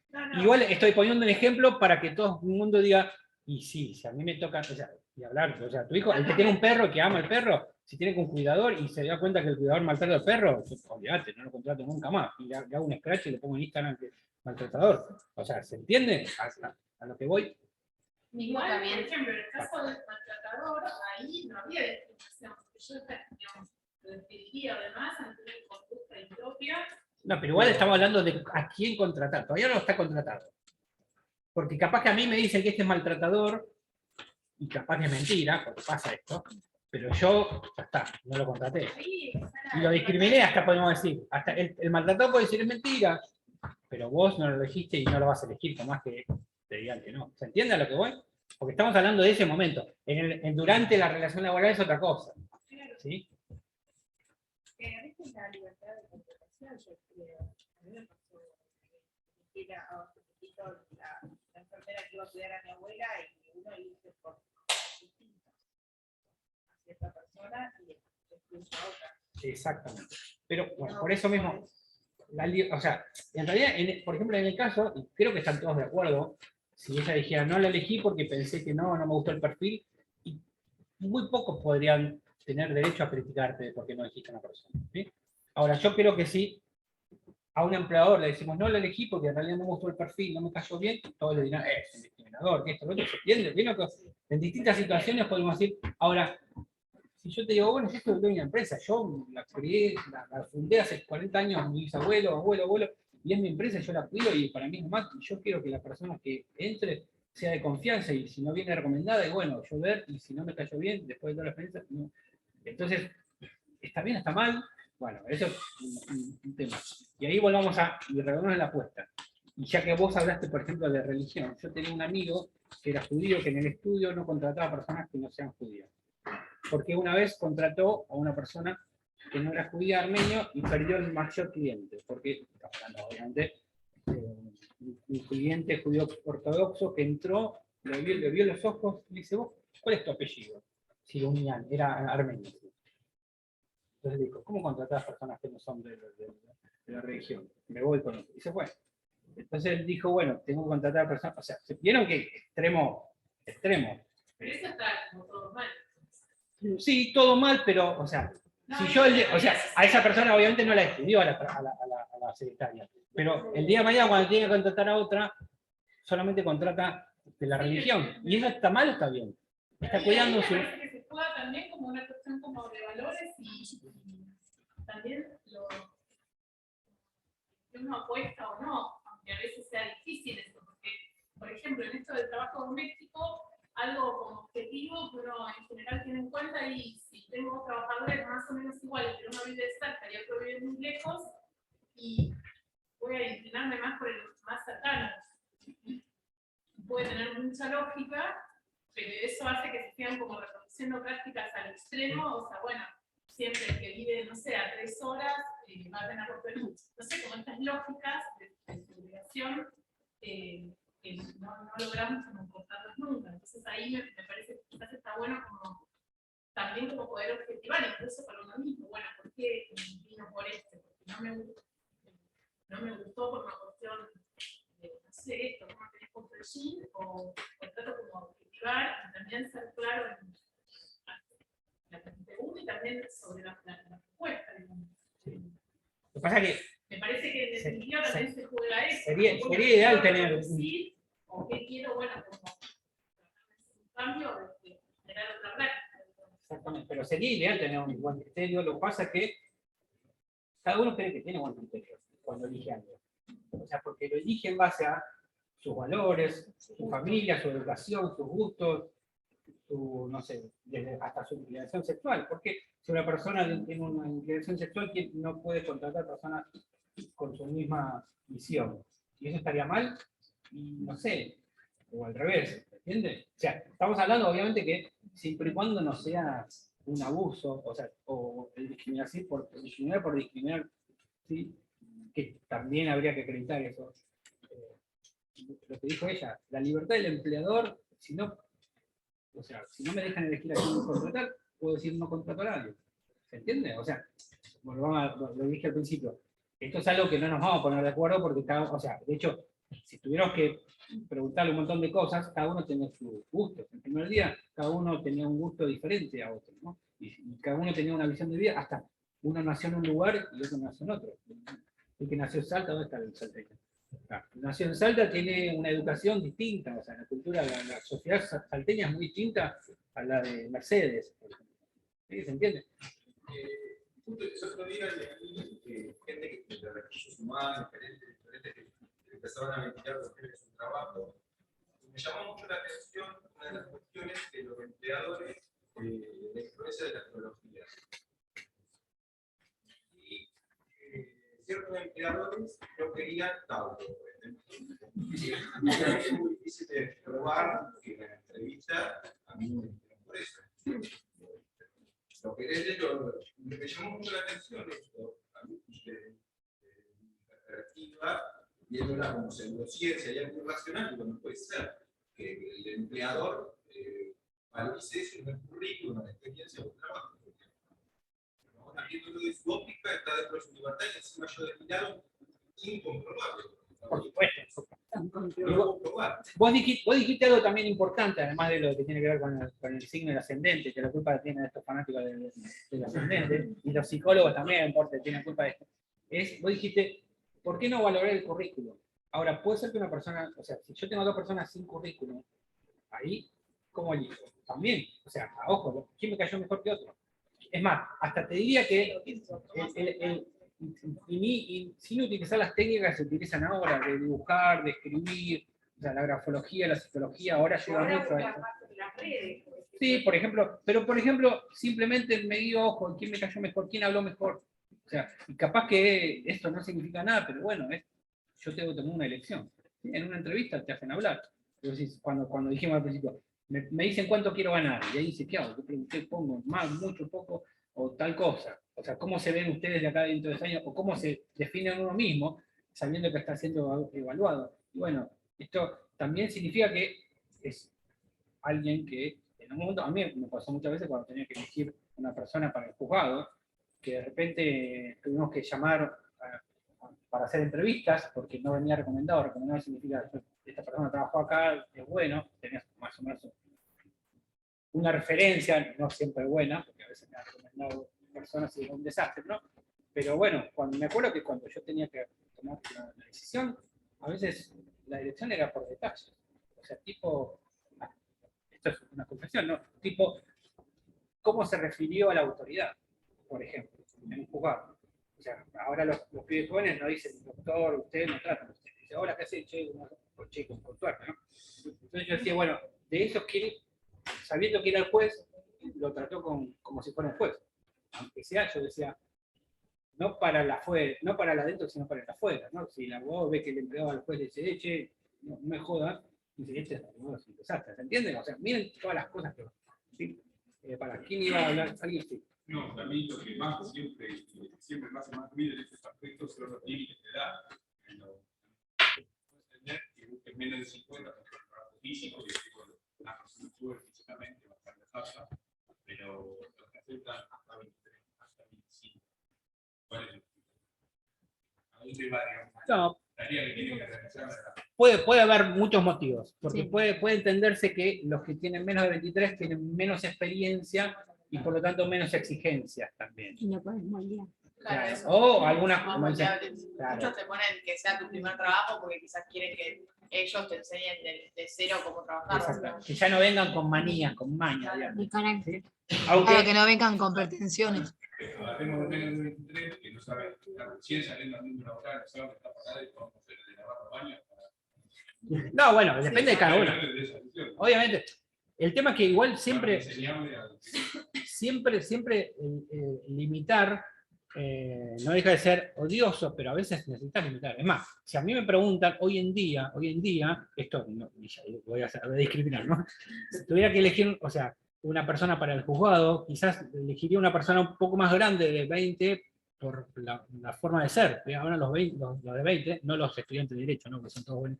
Igual estoy poniendo un ejemplo para que todo el mundo diga, y sí, si a mí me toca, o sea, y hablar, o sea, tu hijo, el que tiene un perro, que ama al perro, si tiene un cuidador y se da cuenta que el cuidador maltrata al perro, olvídate, no lo contrato nunca más, y le hago un scratch y le pongo en Instagram que maltratador. O sea, ¿se entiende? A lo que voy. Igual, también. por ejemplo, en el caso del maltratador, ahí no había discriminación, porque yo digamos, lo despediría además ante una conducta impropia. No, pero igual estamos hablando de a quién contratar, todavía no está contratado. Porque capaz que a mí me dicen que este es maltratador, y capaz que es mentira, porque pasa esto, pero yo, ya está, no lo contraté. Y lo discriminé hasta, podemos decir, hasta el maltratador puede decir es mentira, pero vos no lo elegiste y no lo vas a elegir, por más que te digan que no. ¿Se entiende a lo que voy? Porque estamos hablando de ese momento. Durante la relación laboral es otra cosa. ¿Sí? a cuidar a mi abuela y uno elige por distinto a cierta persona y después a otra. Exactamente. Pero bueno, por eso mismo, o sea, en realidad, por ejemplo, en el caso, y creo que están todos de acuerdo, si ella dijera, no la elegí porque pensé que no me gustó el perfil, y muy pocos podrían tener derecho a criticarte porque no elegiste a una persona. ¿Sí? Ahora, yo creo que sí, a un empleador le decimos, no la elegí porque en realidad no me gustó el perfil, no me cayó bien, todos le dirán, es un discriminador, que esto, lo otro, ¿se entiende? ¿Bien? En distintas situaciones podemos decir, ahora, si yo te digo, bueno, yo soy de una empresa, yo la crié, la fundé hace 40 años, mi bisabuelo, abuelo, y es mi empresa, yo la cuido y para mí es nomás, y yo quiero que la persona que entre sea de confianza y si no viene recomendada, y bueno, yo ver, y si no me cayó bien, después de toda la experiencia, no. Entonces, ¿está bien, está mal? Bueno, eso es un tema. Y ahí volvamos a, y revolvemos la apuesta. Y ya que vos hablaste, por ejemplo, de religión, yo tenía un amigo que era judío, que en el estudio no contrataba personas que no sean judías. Porque una vez contrató a una persona que no era judía, armenio, y perdió el mayor cliente. Porque, estamos hablando, obviamente, un cliente judío ortodoxo que entró, le vio los ojos y le dice, vos, ¿cuál es tu apellido? Si unían, era armenio. Entonces dijo, ¿cómo contratás personas que no son de la religión? Me voy con eso. Y se fue. Entonces él dijo, bueno, tengo que contratar personas, o sea, ¿vieron que extremo? Pero eso está como todo mal. Sí, todo mal, pero, o sea, No, si yo, o sea, a esa persona obviamente no la escribió a la secretaria, pero el día de mañana cuando tiene que contratar a otra, solamente contrata de la religión. ¿Y eso está mal o está bien? Está cuidando su... Me parece que se juega también como una cuestión como de valores y también lo que uno apuesta o no, aunque a veces sea difícil eso, porque, por ejemplo, en esto del trabajo doméstico, algo como objetivo que uno en general tiene en cuenta, y si tengo dos trabajadores más o menos iguales, pero uno vive cerca y otro vive muy lejos, y voy a inclinarme más por el más cercano. Puede tener mucha lógica, pero eso hace que se sigan como reproduciendo prácticas al extremo, o sea, bueno, siempre el que vive, no sé, a 3 horas, va a tener, no sé, como estas lógicas de segregación, que no logramos como cortarlas nunca. Entonces ahí me parece que quizás está bueno como también como poder objetivar, incluso para uno mismo, bueno, ¿por qué vino por este? Porque no me gustó por una cuestión de, no sé, esto, cómo tenés con perfil, o trato como objetivar y también ser claro en la pregunta y también sobre la respuesta, digamos. Lo que pasa es que... Me parece que en definitiva también se juega eso. Sería ideal tener... O qué quiero, bueno, como un cambio de generar otra práctica. Exactamente, pero sería ideal tener un buen criterio. Lo que pasa es que cada uno cree que tiene buen criterio cuando elige algo. O sea, porque lo elige en base a sus valores, su familia, su educación, sus gustos, su, no sé, hasta su inclinación sexual. Porque si una persona tiene una inclinación sexual, no puede contratar personas con su misma visión. Y eso estaría mal, y no sé, o al revés, ¿entiendes? O sea, estamos hablando obviamente que siempre y cuando no sea un abuso, o sea, o el discriminar por discriminar, ¿sí? Que también habría que acreditar eso. Lo que dijo ella, la libertad del empleador, si no, o sea, si no me dejan elegir a quién contratar, puedo decir no contrato a nadie. ¿Se entiende? O sea, lo dije al principio, esto es algo que no nos vamos a poner de acuerdo porque o sea, de hecho, si tuviéramos que preguntarle un montón de cosas, cada uno tenía sus gustos. El primer día, cada uno tenía un gusto diferente a otro, ¿no? Y cada uno tenía una visión de vida, hasta uno nació en un lugar y otro nació en otro. El que nació en Salta, ¿dónde está el salteño? Nació en Salta, tiene una educación distinta, o sea, la cultura, la sociedad salteña es muy distinta a la de Mercedes, por ejemplo. ¿Sí? ¿Se entiende? El otro día leí gente de recursos humanos, diferentes que empezaban a ventilar lo que es su trabajo. Me llamó mucho la atención una de las cuestiones de los empleadores de la influencia de las tecnologías. Y ciertos empleadores no querían Tauro, por ejemplo. Es muy difícil de probar que en la entrevista a mí me dijeron por eso. Lo que me llamó mucho la atención esto, a mí de mi perspectiva, viéndola como pseudociencia y algo irracional, digo, no puede ser que empleador valorice eso en el currículum, en la experiencia o el trabajo. ¿No? También dentro de su óptica está dentro de su libertad y encima yo declaro incomprobable. Por supuesto. Vos dijiste algo también importante, además de lo que tiene que ver con el signo del ascendente, que la culpa tienen estos fanáticos del ascendente, y los psicólogos también, porque tienen culpa de esto. Vos dijiste, ¿por qué no valorar el currículum? Ahora, puede ser que una persona, o sea, si yo tengo 2 personas sin currículum, ahí, ¿cómo elijo? También, o sea, ojo, ¿quién me cayó mejor que otro? Es más, hasta te diría que y sin utilizar las técnicas que se utilizan ahora, de dibujar, de escribir, o sea, la grafología, la psicología, ahora ayuda mucho a eso. Sí, por ejemplo, pero por ejemplo, simplemente me dio ojo, quién me cayó mejor, quién habló mejor. O sea, y capaz que esto no significa nada, pero bueno, yo tengo que tomar una elección. ¿Sí? En una entrevista te hacen hablar. Entonces, cuando dijimos al principio, me dicen cuánto quiero ganar, y ahí dice, ¿qué hago? Yo pregunté, pongo más, mucho, poco, o tal cosa. O sea, ¿cómo se ven ustedes de acá dentro de 2 años? O cómo se define uno mismo, sabiendo que está siendo evaluado. Y bueno, esto también significa que es alguien que, en un momento, a mí me pasó muchas veces cuando tenía que elegir una persona para el juzgado, que de repente tuvimos que llamar para hacer entrevistas, porque no venía recomendado. Recomendado significa que esta persona trabajó acá, es bueno, tenías más o menos una referencia, no siempre buena, porque a veces me han recomendado personas y es un desastre, ¿no? Pero bueno, me acuerdo que cuando yo tenía que tomar la decisión, a veces la dirección era por detalle. O sea, tipo, esto es una confesión, ¿no? Tipo, ¿cómo se refirió a la autoridad, por ejemplo, en un juzgado? O sea, ahora los pibes jóvenes no dicen, doctor, usted no tratan, usted dice, hola, ¿qué hace? Che, con suerte, ¿no? Entonces yo decía, bueno, de esos que, sabiendo que era el juez, lo trató como si fuera un juez. Aunque sea, yo decía, no para la adentro, sino para la afuera, ¿no? Si el abogado ve que el empleado al juez le dice, che, no me joda, dice, este abogado es un desastre, ¿se entiende? O sea, miren todas las cosas que... ¿sí? ¿Para quién iba a hablar? ¿Alguien sí? No, también lo que más siempre me hace más ruido en estos aspectos son los límites de edad. Entender que busquen menos de 50 con el trabajo físico, que una persona sube físicamente bastante alta, pero los que aceptan hasta 23, hasta 25. ¿Cuál es el tipo? ¿A dónde va, digamos? No. Tarea que tiene que realizar. Puede haber muchos motivos, porque Sí. puede entenderse que los que tienen menos de 23 tienen menos experiencia y por lo tanto menos exigencias también. Y no podés moldear. Claro, eso. O algunas, Más como dicen, moldeables. claro. Muchos te ponen que sea tu primer trabajo porque quizás quieren que ellos te enseñen de cero cómo trabajar. Exacto. Que ya no vengan con manías, con mañas, digamos. De carácter. Para que no vengan con pretensiones. Tengo de menos de 23 que no saben, recién saliendo al mundo laboral, no saben qué está pasando y vamos a hacer de lavar los baños. No, bueno, depende de cada uno. Obviamente. El tema es que igual siempre limitar no deja de ser odioso, pero a veces necesitas limitar. Es más, si a mí me preguntan hoy en día, esto no, voy a discriminar, ¿no? Si tuviera que elegir, o sea, una persona para el juzgado, quizás elegiría una persona un poco más grande de 20 por la forma de ser. Ahora los de 20, no los estudiantes de Derecho, ¿no? Que son todos buenos,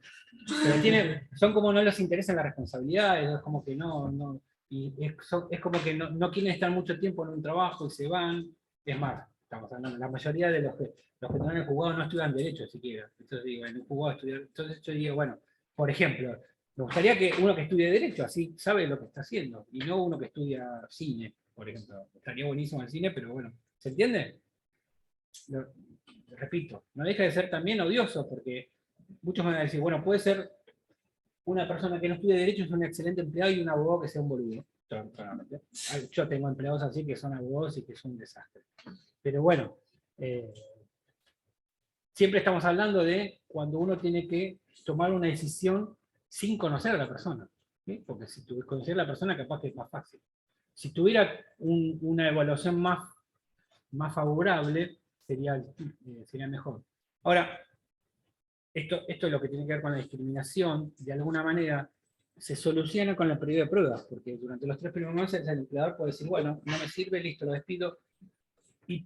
pero son como no les interesan las responsabilidades, es como que no y es como que no quieren estar mucho tiempo en un trabajo y se van. Es más, estamos hablando, la mayoría de los que están en el juzgado no estudian Derecho siquiera. Entonces digo, en un juzgado estudiar, entonces yo digo, bueno, por ejemplo, me gustaría que uno que estudie Derecho así sabe lo que está haciendo, y no uno que estudia cine, por ejemplo. Estaría buenísimo el cine, pero bueno, ¿se entiende? Repito, no deja de ser también odioso, porque muchos me van a decir, bueno, puede ser una persona que no estudie Derecho es un excelente empleado y un abogado que sea un boludo. Yo tengo empleados así que son abogados y que son un desastre. Pero bueno, siempre estamos hablando de cuando uno tiene que tomar una decisión sin conocer a la persona. ¿Sí? Porque si tú conoces a la persona, capaz que es más fácil. Si tuviera una evaluación más favorable, sería mejor. Ahora, esto es lo que tiene que ver con la discriminación, de alguna manera se soluciona con el periodo de pruebas, porque durante los 3 primeros meses el empleador puede decir, bueno, no me sirve, listo, lo despido. Y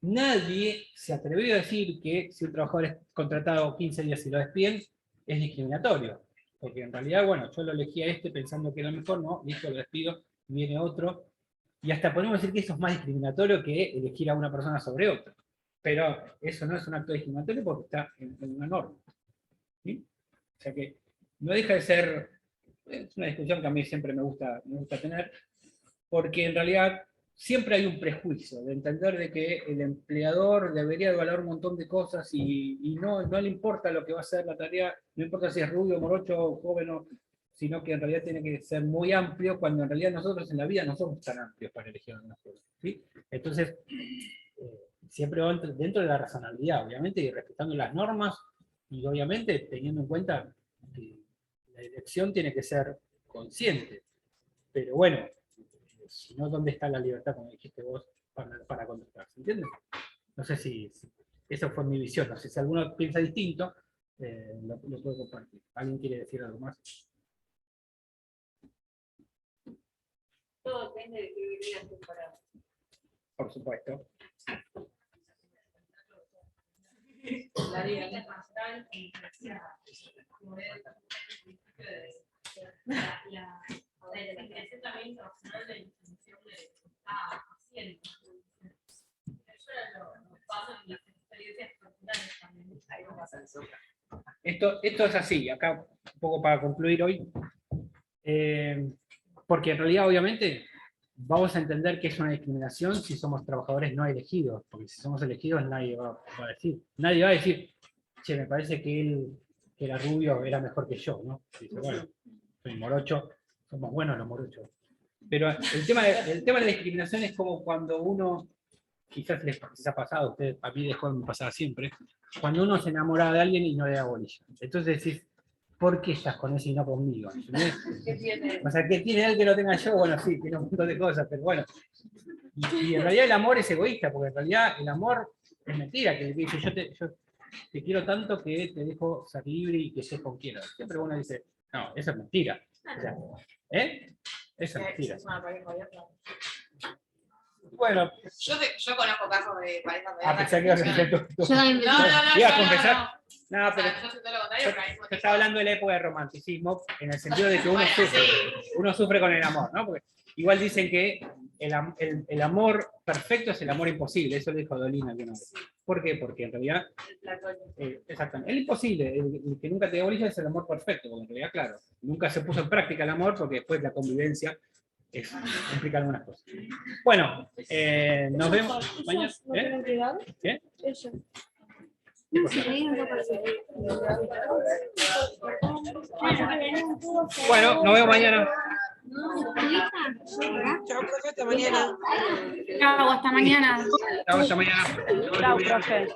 nadie se atrevió a decir que si un trabajador es contratado 15 días y lo despiden, es discriminatorio. Porque en realidad, bueno, yo lo elegí a este pensando que era mejor, no, listo, lo despido, viene otro. Y hasta podemos decir que eso es más discriminatorio que elegir a una persona sobre otra. Pero eso no es un acto discriminatorio porque está en una norma. ¿Sí? O sea que no deja de ser, es una discusión que a mí siempre me gusta tener, porque en realidad siempre hay un prejuicio de entender de que el empleador debería evaluar un montón de cosas y no le importa lo que va a ser la tarea, no importa si es rubio, morocho, joven, sino que en realidad tiene que ser muy amplio, cuando en realidad nosotros en la vida no somos tan amplios para elegir una cosa. ¿Sí? Entonces, siempre va dentro de la razonabilidad, obviamente, y respetando las normas, y obviamente teniendo en cuenta que la elección tiene que ser consciente. Pero bueno, si no, ¿dónde está la libertad, como dijiste vos, para contestar? ¿Se entiende? No sé si esa fue mi visión, no sé si alguno piensa distinto, lo puedo compartir. ¿Alguien quiere decir algo más? Todo depende de qué verías preparado. Por supuesto. La ley internacional la definición también internacional de definición de paciente. Eso lo pasa en las experiencias personales también. Ahí no pasa eso. Esto es así, acá un poco para concluir hoy, porque en realidad obviamente vamos a entender que es una discriminación si somos trabajadores no elegidos, porque si somos elegidos nadie va a decir, che, me parece que él, que era rubio, era mejor que yo, ¿no? Dice, bueno, soy morocho, somos buenos los morochos. Pero el tema de la discriminación es como cuando uno, quizás les ha pasado, a ustedes, a mí de joven me pasaba siempre, cuando uno se enamora de alguien y no le da bolilla. Entonces decís, ¿por qué estás con ese y no conmigo? ¿Qué tiene? O sea, ¿qué tiene él que no tenga yo? Bueno, sí, tiene un montón de cosas, pero bueno. Y en realidad el amor es egoísta, porque en realidad el amor es mentira, que dice, yo te quiero tanto que te dejo ser libre y que seas con quien quieras. Siempre uno dice, no, eso es mentira. O sea, eso es mentira. Es una pareja abierta. Bueno. Yo conozco casos de parejas Ah, pensé que ibas a decir tú. No, ¿Ibas a confesar? No, O pero sea, yo soy todo lo contrario, pero al mismo yo estaba hablando de la época de romanticismo, en el sentido de que uno sufre con el amor, ¿no? Porque igual dicen que el amor perfecto es el amor imposible, eso lo dijo Dolina alguna vez. ¿Por qué? Porque en realidad, exactamente, el imposible, el que nunca te da bolilla es el amor perfecto, porque en realidad, claro, nunca se puso en práctica el amor porque después la convivencia implica algunas cosas. Bueno, nos vemos mañana. ¿Qué? Eso. Bueno, nos vemos mañana. Chao, profe, hasta mañana. Chao, hasta mañana. Chao, hasta mañana. Chao, profe.